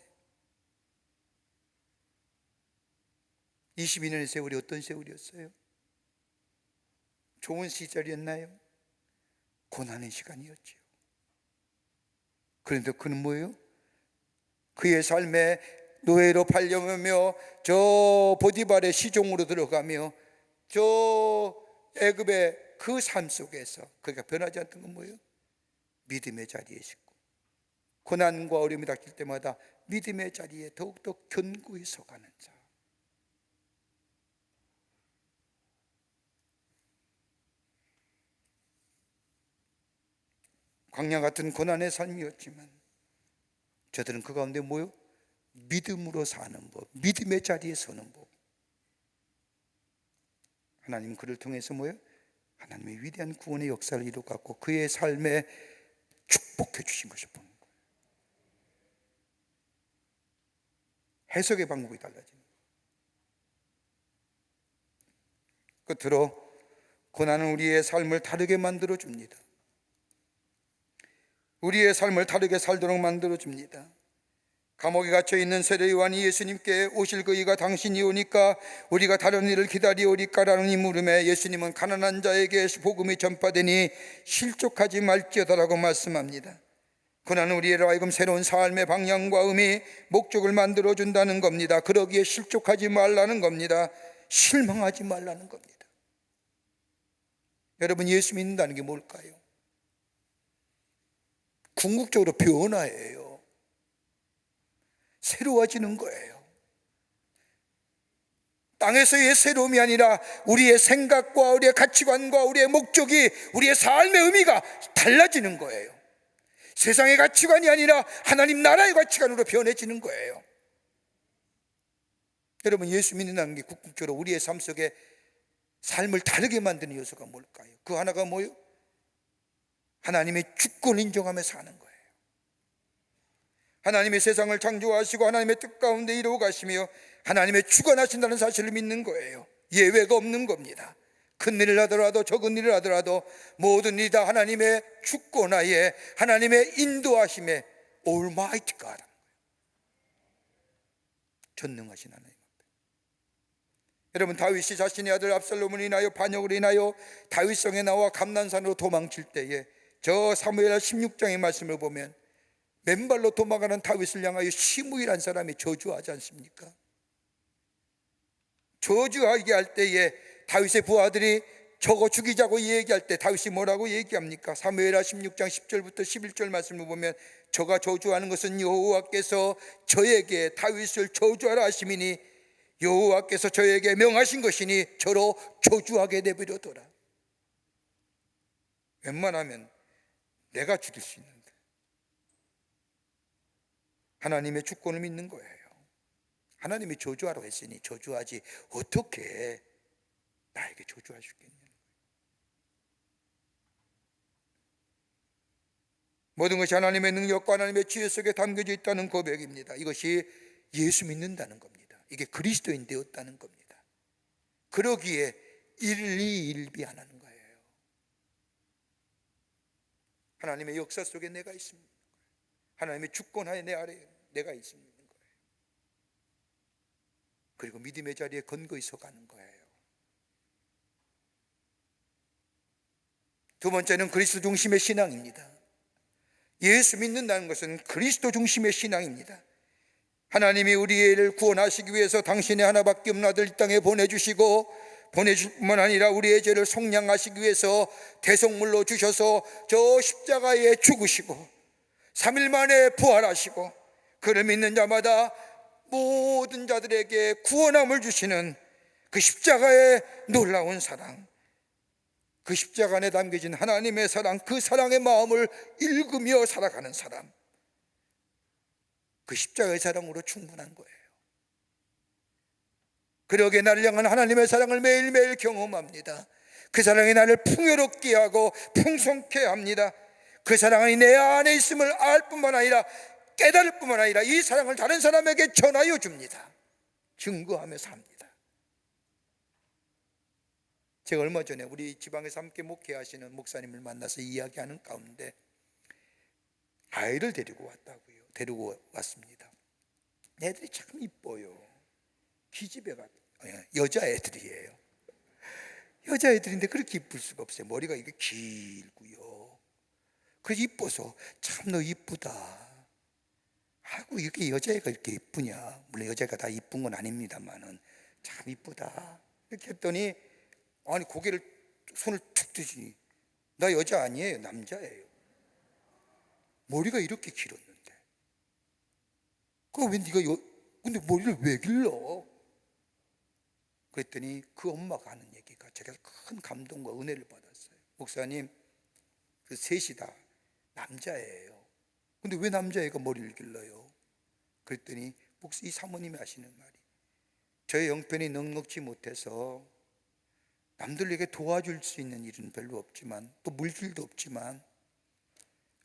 22년의 세월이 어떤 세월이었어요? 좋은 시절이었나요? 고난의 시간이었지요. 그런데 그는 뭐예요? 그의 삶에 노예로 팔려가며 저 보디발의 시종으로 들어가며 저 애굽의 그 삶 속에서 그가 변하지 않던 건 뭐예요? 믿음의 자리에 있고, 고난과 어려움이 닥칠 때마다 믿음의 자리에 더욱더 견고히 서가는 자. 광야 같은 고난의 삶이었지만 저들은 그 가운데 뭐예요? 믿음으로 사는 법, 믿음의 자리에 서는 법. 하나님 그를 통해서 뭐예요? 하나님의 위대한 구원의 역사를 이루어갔고 그의 삶에 축복해 주신 것을 보는 거예요. 해석의 방법이 달라지는 거예요. 끝으로 고난은 우리의 삶을 다르게 만들어 줍니다. 우리의 삶을 다르게 살도록 만들어 줍니다. 감옥에 갇혀 있는 세례 요한이 예수님께 오실 그이가 당신이 오니까 우리가 다른 일을 기다리오리까라는 이 물음에 예수님은 가난한 자에게 복음이 전파되니 실족하지 말지어다라고 말씀합니다. 고난은 우리로 하여금 새로운 삶의 방향과 의미, 목적을 만들어준다는 겁니다. 그러기에 실족하지 말라는 겁니다. 실망하지 말라는 겁니다. 여러분, 예수 믿는다는 게 뭘까요? 궁극적으로 변화예요. 새로워지는 거예요. 땅에서의 새로움이 아니라 우리의 생각과 우리의 가치관과 우리의 목적이, 우리의 삶의 의미가 달라지는 거예요. 세상의 가치관이 아니라 하나님 나라의 가치관으로 변해지는 거예요. 여러분, 예수 믿는다는 게 궁극적으로 우리의 삶 속에 삶을 다르게 만드는 요소가 뭘까요? 그 하나가 뭐예요? 하나님의 주권을 인정하며 사는 거예요. 하나님의 세상을 창조하시고 하나님의 뜻 가운데 이루어 가시며 하나님의 주관하신다는 사실을 믿는 거예요. 예외가 없는 겁니다. 큰 일을 하더라도 적은 일을 하더라도 모든 일이 다 하나님의 주권하에, 하나님의 인도하심에 Almighty God, 전능하신 하나님. 여러분, 다윗이 자신의 아들 압살롬을 인하여 반역으로 인하여 다윗성에 나와 감난산으로 도망칠 때에 저 사무엘 16장의 말씀을 보면 맨발로 도망가는 다윗을 향하여 시므이란 사람이 저주하지 않습니까? 저주하게 할 때에 다윗의 부하들이 저거 죽이자고 얘기할 때 다윗이 뭐라고 얘기합니까? 사무엘하 16장 10절부터 11절 말씀을 보면 저가 저주하는 것은 여호와께서 저에게 다윗을 저주하라 하심이니 여호와께서 저에게 명하신 것이니 저로 저주하게 내버려둬라. 웬만하면 내가 죽일 수 있는데 하나님의 주권을 믿는 거예요. 하나님이 저주하라고 했으니 저주하지 어떻게 나에게 저주할 수 있겠냐. 모든 것이 하나님의 능력과 하나님의 지혜 속에 담겨져 있다는 고백입니다. 이것이 예수 믿는다는 겁니다. 이게 그리스도인 되었다는 겁니다. 그러기에 일희일비 안 하는 거예요. 하나님의 역사 속에 내가 있습니다. 하나님의 주권하에 내 아래에 내가 있습니다. 그리고 믿음의 자리에 건거히 서가는 거예요. 두 번째는 그리스도 중심의 신앙입니다. 예수 믿는다는 것은 그리스도 중심의 신앙입니다. 하나님이 우리를 구원하시기 위해서 당신의 하나밖에 없는 아들 이 땅에 보내주시고 보내줄 뿐만 아니라 우리의 죄를 속량하시기 위해서 대속물로 주셔서 저 십자가에 죽으시고 3일 만에 부활하시고 그를 믿는 자마다 모든 자들에게 구원함을 주시는 그 십자가의 놀라운 사랑, 그 십자가 안에 담겨진 하나님의 사랑, 그 사랑의 마음을 읽으며 살아가는 사람, 그 십자가의 사랑으로 충분한 거예요. 그러기에 나를 향한 하나님의 사랑을 매일매일 경험합니다. 그 사랑이 나를 풍요롭게 하고 풍성케 합니다. 그 사랑이 내 안에 있음을 알 뿐만 아니라 깨달을 뿐만 아니라 이 사랑을 다른 사람에게 전하여 줍니다. 증거하며 삽니다. 제가 얼마 전에 우리 지방에서 함께 목회하시는 목사님을 만나서 이야기하는 가운데 아이를 데리고 왔다고요. 데리고 왔습니다. 애들이 참 이뻐요. 기집애가 여자애들이에요. 여자애들인데 그렇게 이쁠 수가 없어요. 머리가 이게 길고요. 그래서 이뻐서 참 너 이쁘다. 아이고 이게 여자애가 이렇게 이쁘냐. 물론 여자애가 다 이쁜 건 아닙니다만은 참 이쁘다. 이렇게 했더니 아니 고개를 손을 툭 드시니 나 여자 아니에요. 남자예요. 머리가 이렇게 길었는데 왜 네가 근데 머리를 왜 길러? 그랬더니 그 엄마가 하는 얘기가 제가 큰 감동과 은혜를 받았어요. 목사님, 그 셋이 다 남자예요. 근데 왜 남자애가 머리를 길러요? 그랬더니 이 사모님이 하시는 말이 저의 형편이 넉넉지 못해서 남들에게 도와줄 수 있는 일은 별로 없지만 또 물질도 없지만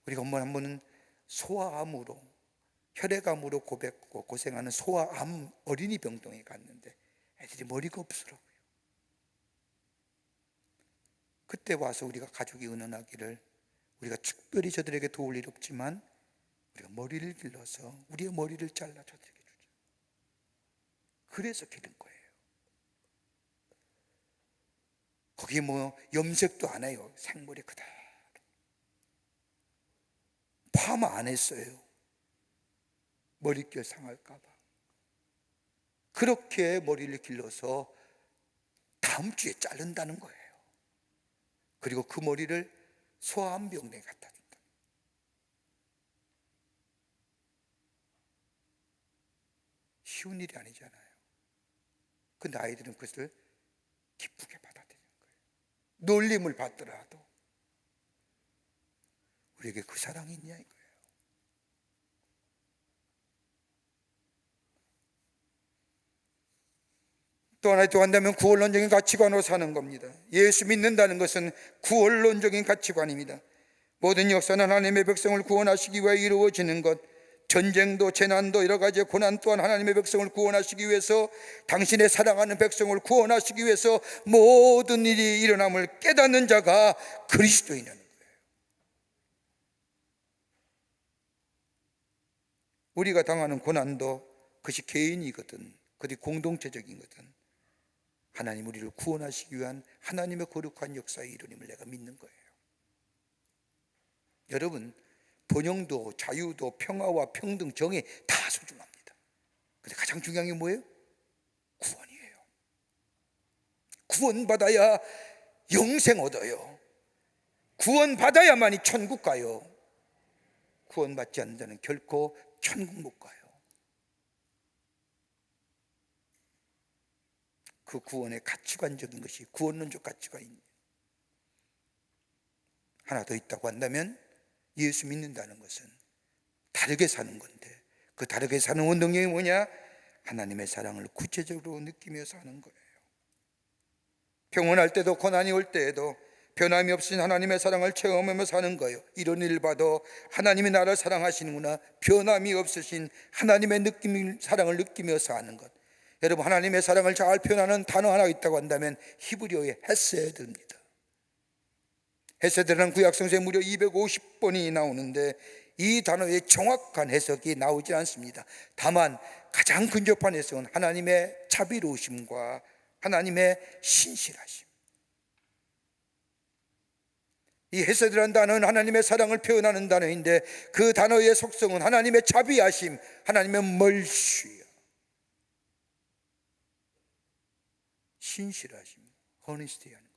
우리가 한 번은 소아암으로 혈액암으로 고생하는 소아암 어린이 병동에 갔는데 애들이 머리가 없더라고요. 그때 와서 우리가 가족이 은은하기를 우리가 특별히 저들에게 도울 일 없지만 우리가 머리를 길러서 우리의 머리를 잘라 저들에게 주자. 그래서 기른 거예요. 거기 뭐 염색도 안 해요. 생머리 그대로. 파마 안 했어요. 머릿결 상할까 봐. 그렇게 머리를 길러서 다음 주에 자른다는 거예요. 그리고 그 머리를 소아암병원에 갖다 준다. 쉬운 일이 아니잖아요. 근데 아이들은 그것을 기쁘게 받아들이는 거예요. 놀림을 받더라도 우리에게 그 사랑이 있냐 이거예요. 또 하나 또 한다면 구원론적인 가치관으로 사는 겁니다. 예수 믿는다는 것은 구원론적인 가치관입니다. 모든 역사는 하나님의 백성을 구원하시기 위해 이루어지는 것, 전쟁도 재난도 여러 가지의 고난 또한 하나님의 백성을 구원하시기 위해서, 당신의 사랑하는 백성을 구원하시기 위해서 모든 일이 일어남을 깨닫는 자가 그리스도인이라는 거예요. 우리가 당하는 고난도 그것이 개인이거든, 그것이 공동체적인 거든, 하나님 우리를 구원하시기 위한 하나님의 거룩한 역사의 이루님을 내가 믿는 거예요. 여러분, 번영도 자유도 평화와 평등 정의 다 소중합니다. 근데 가장 중요한 게 뭐예요? 구원이에요. 구원받아야 영생 얻어요. 구원받아야만이 천국 가요. 구원받지 않는 자는 결코 천국 못 가요. 그 구원의 가치관적인 것이 구원론적 가치관입니다. 하나 더 있다고 한다면 예수 믿는다는 것은 다르게 사는 건데, 그 다르게 사는 원동력이 뭐냐? 하나님의 사랑을 구체적으로 느끼며 사는 거예요. 평온할 때도 고난이 올 때에도 변함이 없인 하나님의 사랑을 체험하며 사는 거예요. 이런 일을 봐도 하나님이 나를 사랑하시는구나, 변함이 없으신 하나님의 사랑을 느끼며 사는 것. 여러분, 하나님의 사랑을 잘 표현하는 단어 하나 있다고 한다면 히브리어의 헤세드입니다. 헤세드라는 구약성서에 무려 250번이 나오는데 이 단어의 정확한 해석이 나오지 않습니다. 다만 가장 근접한 해석은 하나님의 자비로우심과 하나님의 신실하심. 이 헤세드라는 단어는 하나님의 사랑을 표현하는 단어인데 그 단어의 속성은 하나님의 자비하심, 하나님의 멀쉬, 신실하심, honesty하는 거예요.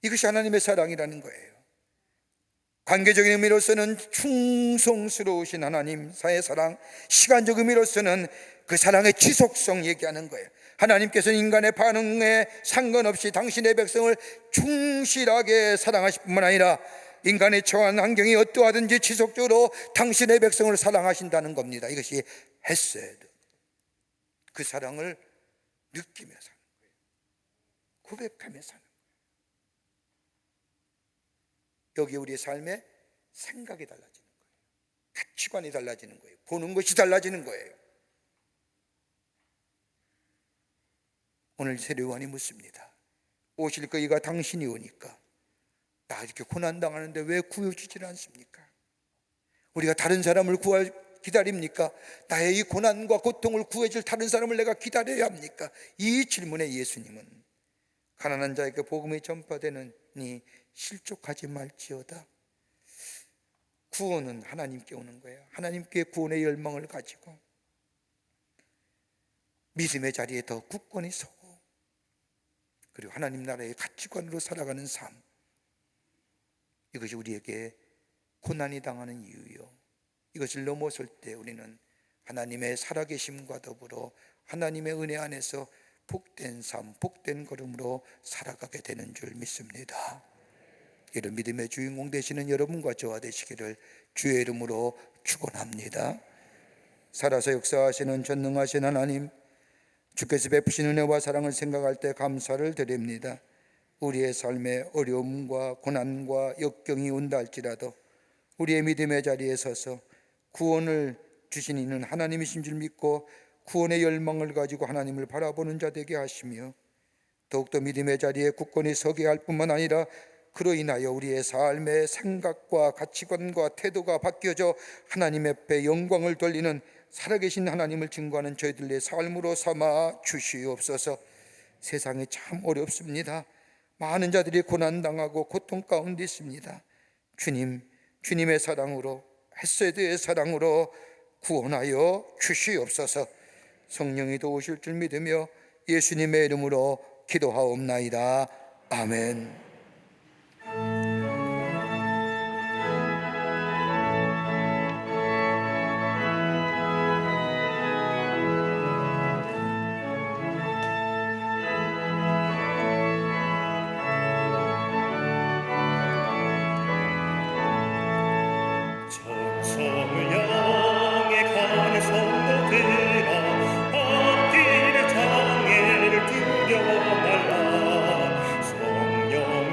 이것이 하나님의 사랑이라는 거예요. 관계적인 의미로서는 충성스러우신 하나님 사의 사랑, 시간적 의미로서는 그 사랑의 지속성 얘기하는 거예요. 하나님께서는 인간의 반응에 상관없이 당신의 백성을 충실하게 사랑하실 뿐만 아니라 인간의 처한 환경이 어떠하든지 지속적으로 당신의 백성을 사랑하신다는 겁니다. 이것이 헤세드, 그 사랑을 느끼며 사는 거예요. 고백하며 사는 거예요. 여기 우리의 삶에 생각이 달라지는 거예요. 가치관이 달라지는 거예요. 보는 것이 달라지는 거예요. 오늘 세례요한이 묻습니다. 오실 거이가 당신이 오니까 나 이렇게 고난당하는데 왜 구해주질 않습니까? 우리가 다른 사람을 기다립니까? 나의 이 고난과 고통을 구해줄 다른 사람을 내가 기다려야 합니까? 이 질문에 예수님은 가난한 자에게 복음이 전파되느니 실족하지 말지어다. 구원은 하나님께 오는 거예요. 하나님께 구원의 열망을 가지고 믿음의 자리에 더 굳건히 서고, 그리고 하나님 나라의 가치관으로 살아가는 삶, 이것이 우리에게 고난이 당하는 이유요, 이것을 넘어설 때 우리는 하나님의 살아계심과 더불어 하나님의 은혜 안에서 복된 삶, 복된 걸음으로 살아가게 되는 줄 믿습니다. 이런 믿음의 주인공 되시는 여러분과 저와 되시기를 주의 이름으로 축원합니다. 살아서 역사하시는 전능하신 하나님, 주께서 베푸신 은혜와 사랑을 생각할 때 감사를 드립니다. 우리의 삶에 어려움과 고난과 역경이 온다 할지라도 우리의 믿음의 자리에 서서 구원을 주신 이는 하나님이신 줄 믿고 구원의 열망을 가지고 하나님을 바라보는 자 되게 하시며, 더욱더 믿음의 자리에 굳건히 서게 할 뿐만 아니라 그로 인하여 우리의 삶의 생각과 가치관과 태도가 바뀌어져 하나님 앞에 영광을 돌리는 살아계신 하나님을 증거하는 저희들의 삶으로 삼아 주시옵소서. 세상이 참 어렵습니다. 많은 자들이 고난당하고 고통 가운데 있습니다. 주님의 사랑으로, 헤세드의 사랑으로 구원하여 주시옵소서. 성령이 도우실 줄 믿으며 예수님의 이름으로 기도하옵나이다. 아멘. 천성을 향해 가는 성도들아, 앞길의 장애를 두려워 말라. 성령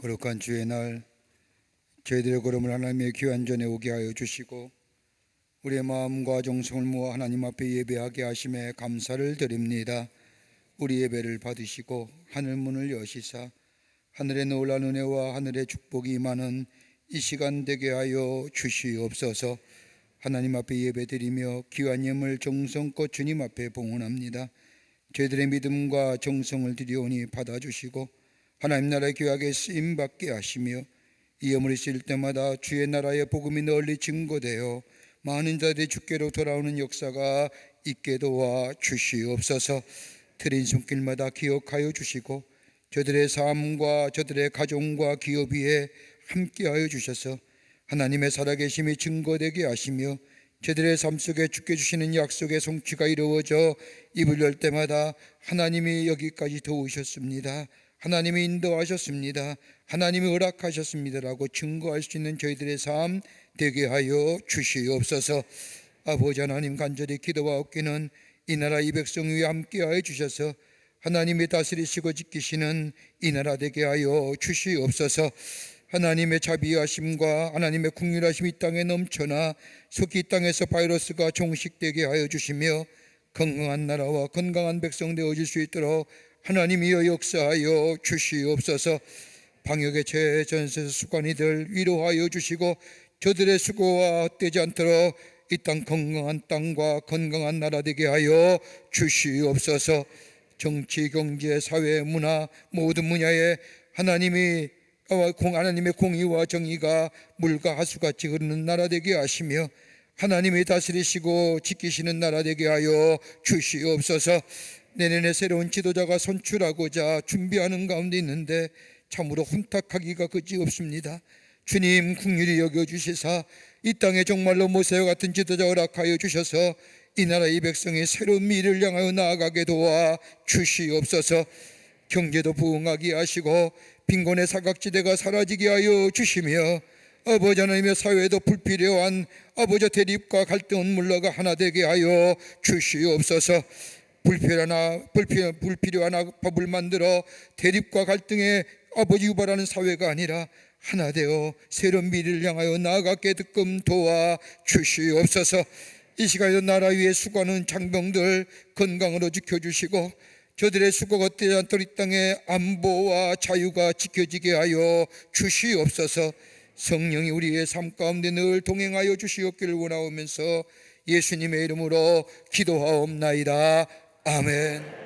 거룩한 주의 날 저희들의 걸음을 하나님의 귀한 전에 오게 하여 주시고 우리의 마음과 정성을 모아 하나님 앞에 예배하게 하심에 감사를 드립니다. 우리 예배를 받으시고 하늘 문을 여시사 하늘의 놀라운 은혜와 하늘의 축복이 임하는 이 시간 되게 하여 주시옵소서. 하나님 앞에 예배드리며 귀한 예물 정성껏 주님 앞에 봉헌합니다. 저희들의 믿음과 정성을 드리오니 받아주시고 하나님 나라의 귀하게 쓰임받게 하시며 이 예물이 쓰일 때마다 주의 나라의 복음이 널리 증거되어 많은 자들이 주께로 돌아오는 역사가 있게 도와 주시옵소서. 드린 손길마다 기억하여 주시고 저들의 삶과 저들의 가정과 기업 위에 함께하여 주셔서 하나님의 살아계심이 증거되게 하시며 저들의 삶 속에 주께 주시는 약속의 성취가 이루어져 입을 열 때마다 하나님이 여기까지 도우셨습니다, 하나님이 인도하셨습니다, 하나님이 허락하셨습니다라고 증거할 수 있는 저희들의 삶 되게 하여 주시옵소서. 아버지 하나님, 간절히 기도하옵기는 이 나라 이 백성 위에 함께하여 주셔서 하나님이 다스리시고 지키시는 이 나라 되게 하여 주시옵소서. 하나님의 자비하심과 하나님의 긍휼하심이 이 땅에 넘쳐나 속히 이 땅에서 바이러스가 종식되게 하여 주시며 건강한 나라와 건강한 백성 되어질 수 있도록 하나님이여 역사하여 주시옵소서. 방역의 최전세 수관이들 위로하여 주시고 저들의 수고와 헛되지 않도록 이 땅 건강한 땅과 건강한 나라 되게 하여 주시옵소서. 정치, 경제, 사회, 문화 모든 분야에 하나님의 공의와 정의가 물과 하수같이 흐르는 나라 되게 하시며 하나님이 다스리시고 지키시는 나라 되게 하여 주시옵소서. 내년에 새로운 지도자가 선출하고자 준비하는 가운데 있는데 참으로 혼탁하기가 그지없습니다. 주님 긍휼히 여겨주시사 이 땅에 정말로 모세와 같은 지도자 허락하여 주셔서 이 나라 이 백성이 새로운 미래를 향하여 나아가게 도와 주시옵소서. 경제도 부흥하게 하시고 빈곤의 사각지대가 사라지게 하여 주시며 아버지 하나님의 사회에도 불필요한 아버지 대립과 갈등은 물러가 하나 되게 하여 주시옵소서. 불필요한 법을 만들어 대립과 갈등에 아버지 유발하는 사회가 아니라 하나 되어 새로운 미래를 향하여 나아가게 득금 도와 주시옵소서. 이 시간에도 나라 위에 수고하는 장병들 건강으로 지켜주시고 저들의 수고가 헛되지 않도록 이 땅의 안보와 자유가 지켜지게 하여 주시옵소서. 성령이 우리의 삶 가운데 늘 동행하여 주시옵기를 원하오면서 예수님의 이름으로 기도하옵나이다. 아멘.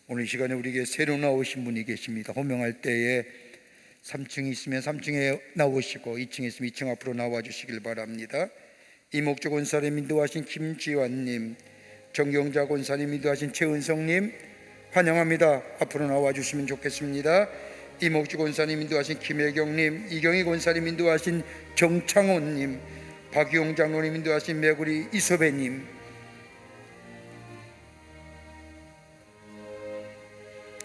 오늘 이 시간에 우리에게 새로 나오신 분이 계십니다. 호명할 때에 3층이 있으면 3층에 나오시고 2층에 있으면 2층 앞으로 나와 주시길 바랍니다. 이목조 권사님 인도하신 김지환님, 정경자 권사님 인도하신 최은성님 환영합니다. 앞으로 나와 주시면 좋겠습니다. 이목주 권사님 인도하신 김혜경님, 이경희 권사님 인도하신 정창호님, 박유홍 장로님 인도하신 매구리 이소배님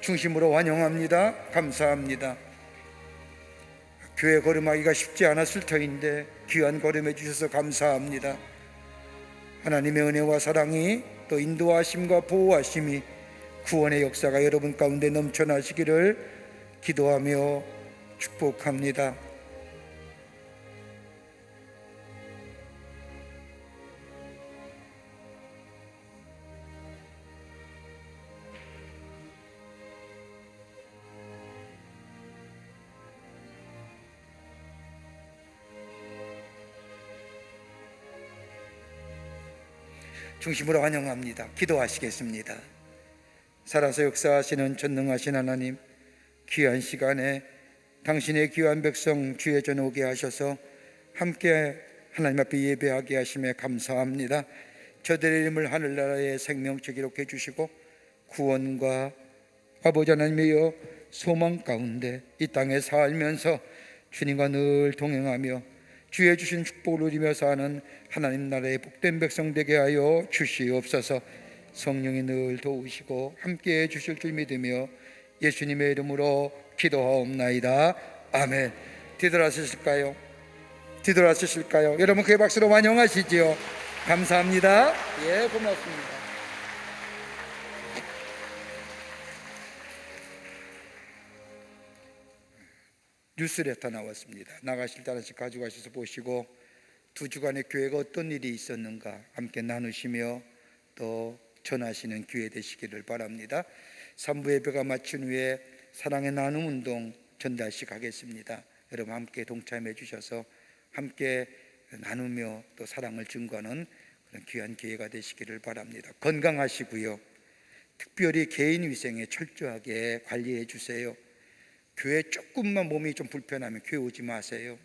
중심으로 환영합니다. 감사합니다. 교회 걸음하기가 쉽지 않았을 터인데 귀한 걸음해 주셔서 감사합니다. 하나님의 은혜와 사랑이 또 인도하심과 보호하심이 구원의 역사가 여러분 가운데 넘쳐나시기를 기도하며 축복합니다. 중심으로 환영합니다. 기도하시겠습니다. 살아서 역사하시는 전능하신 하나님, 귀한 시간에 당신의 귀한 백성 주의 전 오게 하셔서 함께 하나님 앞에 예배하게 하심에 감사합니다. 저들의 이름을 하늘나라의 생명책 기록해 주시고 구원과 아버지 하나님이여 소망 가운데 이 땅에 살면서 주님과 늘 동행하며 주의 주신 축복을 누리며 사는 하나님 나라의 복된 백성 되게 하여 주시옵소서. 성령이 늘 도우시고 함께해 주실 줄 믿으며 예수님의 이름으로 기도하옵나이다. 아멘. 뒤돌아서실까요? 뒤돌아서실까요? 여러분 그 박수로 환영하시지요. 감사합니다. 예, 고맙습니다. 뉴스레터 나왔습니다. 나가실 때 하나씩 가져가셔서 보시고 2주간의 교회가 어떤 일이 있었는가 함께 나누시며 또 전하시는 기회 되시기를 바랍니다. 3부 예배가 마친 후에 사랑의 나눔 운동 전달식 하겠습니다. 여러분 함께 동참해 주셔서 함께 나누며 또 사랑을 증거하는 그런 귀한 기회가 되시기를 바랍니다. 건강하시고요. 특별히 개인 위생에 철저하게 관리해 주세요. 교회 조금만 몸이 좀 불편하면 교회 오지 마세요.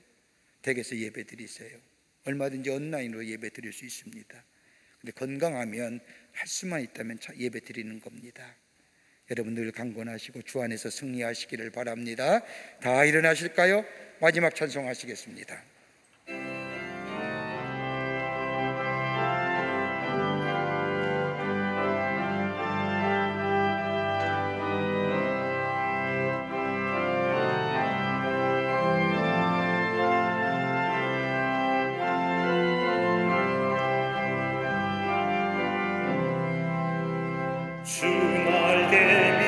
댁에서 예배 드리세요. 얼마든지 온라인으로 예배 드릴 수 있습니다. 근데 건강하면 할 수만 있다면 예배 드리는 겁니다. 여러분 늘 강건하시고 주 안에서 승리하시기를 바랍니다. 다 일어나실까요? 마지막 찬송하시겠습니다. 주 날개민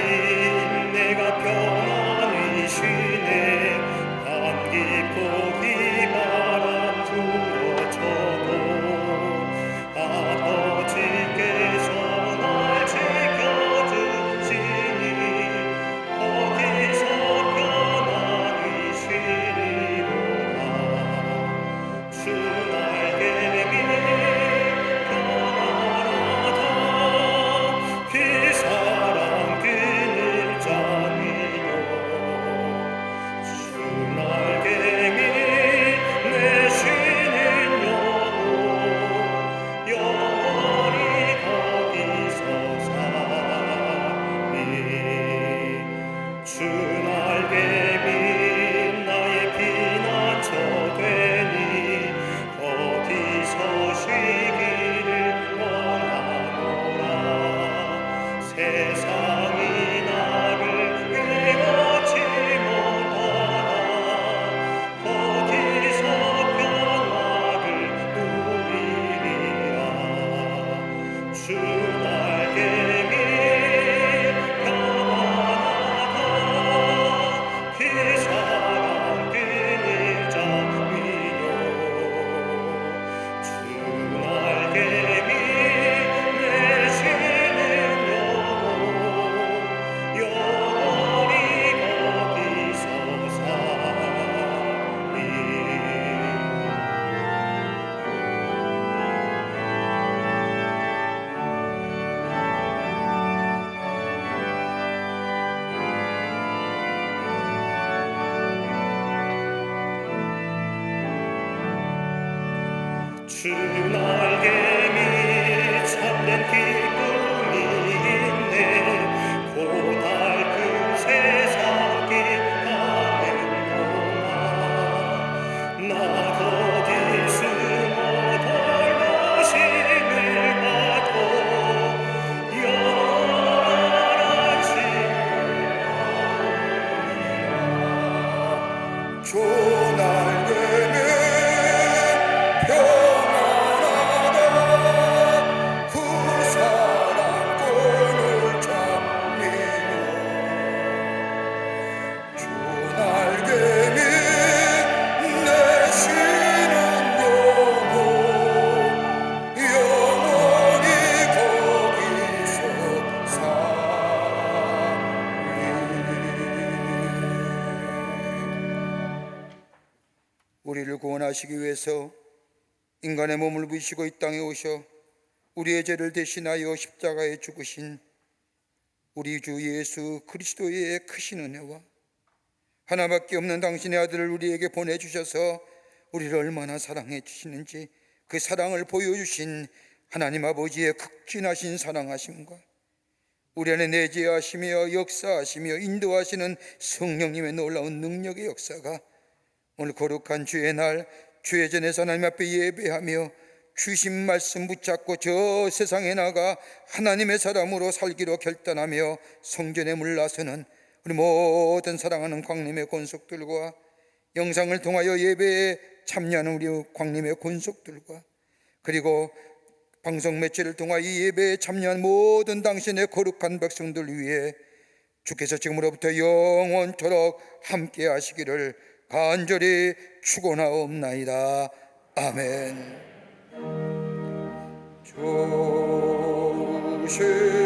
내가 평안히 쉬네. 밤 깊고 비바람 불어쳐도 아버지께서 날 지켜주시니 거기서 평안히 쉬리로다. 주 날개민 그 사랑 그늘 잠이요. 주 날개미 내 쉬는 영혼 영원히 거기서 살리. 주 날개미 나의 피난처 되니 거기서 쉬기를 원하노라. 세상이 나를 위하지 못하나 거기서 평화를 누리리라. 주 날개미 평안하다. 그 사랑 그늘 잠이요. 주 날개미 내 쉬는 영혼 영원히 거기서 살리. 주 날개미 참된 기쁨이 있네. 고달픈 세상이 가는 동안 나 거기 숨어 돌보심을 받고 영원한 주 날개미 평안하다. 그 사랑 끈을 잡미요. 주 날개미 내 쉬는 영혼 영원히 거기서 살리. 우리를 구원하시기 위해서 인간의 몸을 부리시고 이 땅에 오셔 우리의 죄를 대신하여 십자가에 죽으신 우리 주 예수 그리스도의 크신 은혜와 하나밖에 없는 당신의 아들을 우리에게 보내주셔서 우리를 얼마나 사랑해 주시는지 그 사랑을 보여주신 하나님 아버지의 극진하신 사랑하심과 우리 안에 내재하시며 역사하시며 인도하시는 성령님의 놀라운 능력의 역사가 오늘 거룩한 주의 날 주의 전에서 하나님 앞에 예배하며 주신 말씀 붙잡고 저 세상에 나가 하나님의 사람으로 살기로 결단하며 성전에 물러서는 우리 모든 사랑하는 광림의 권속들과 영상을 통하여 예배에 참여하는 우리 광림의 권속들과 그리고 방송 매체를 통하여 이 예배에 참여한 모든 당신의 거룩한 백성들 위해 주께서 지금으로부터 영원토록 함께 하시기를 간절히 축원하옵나이다. 아멘. 조실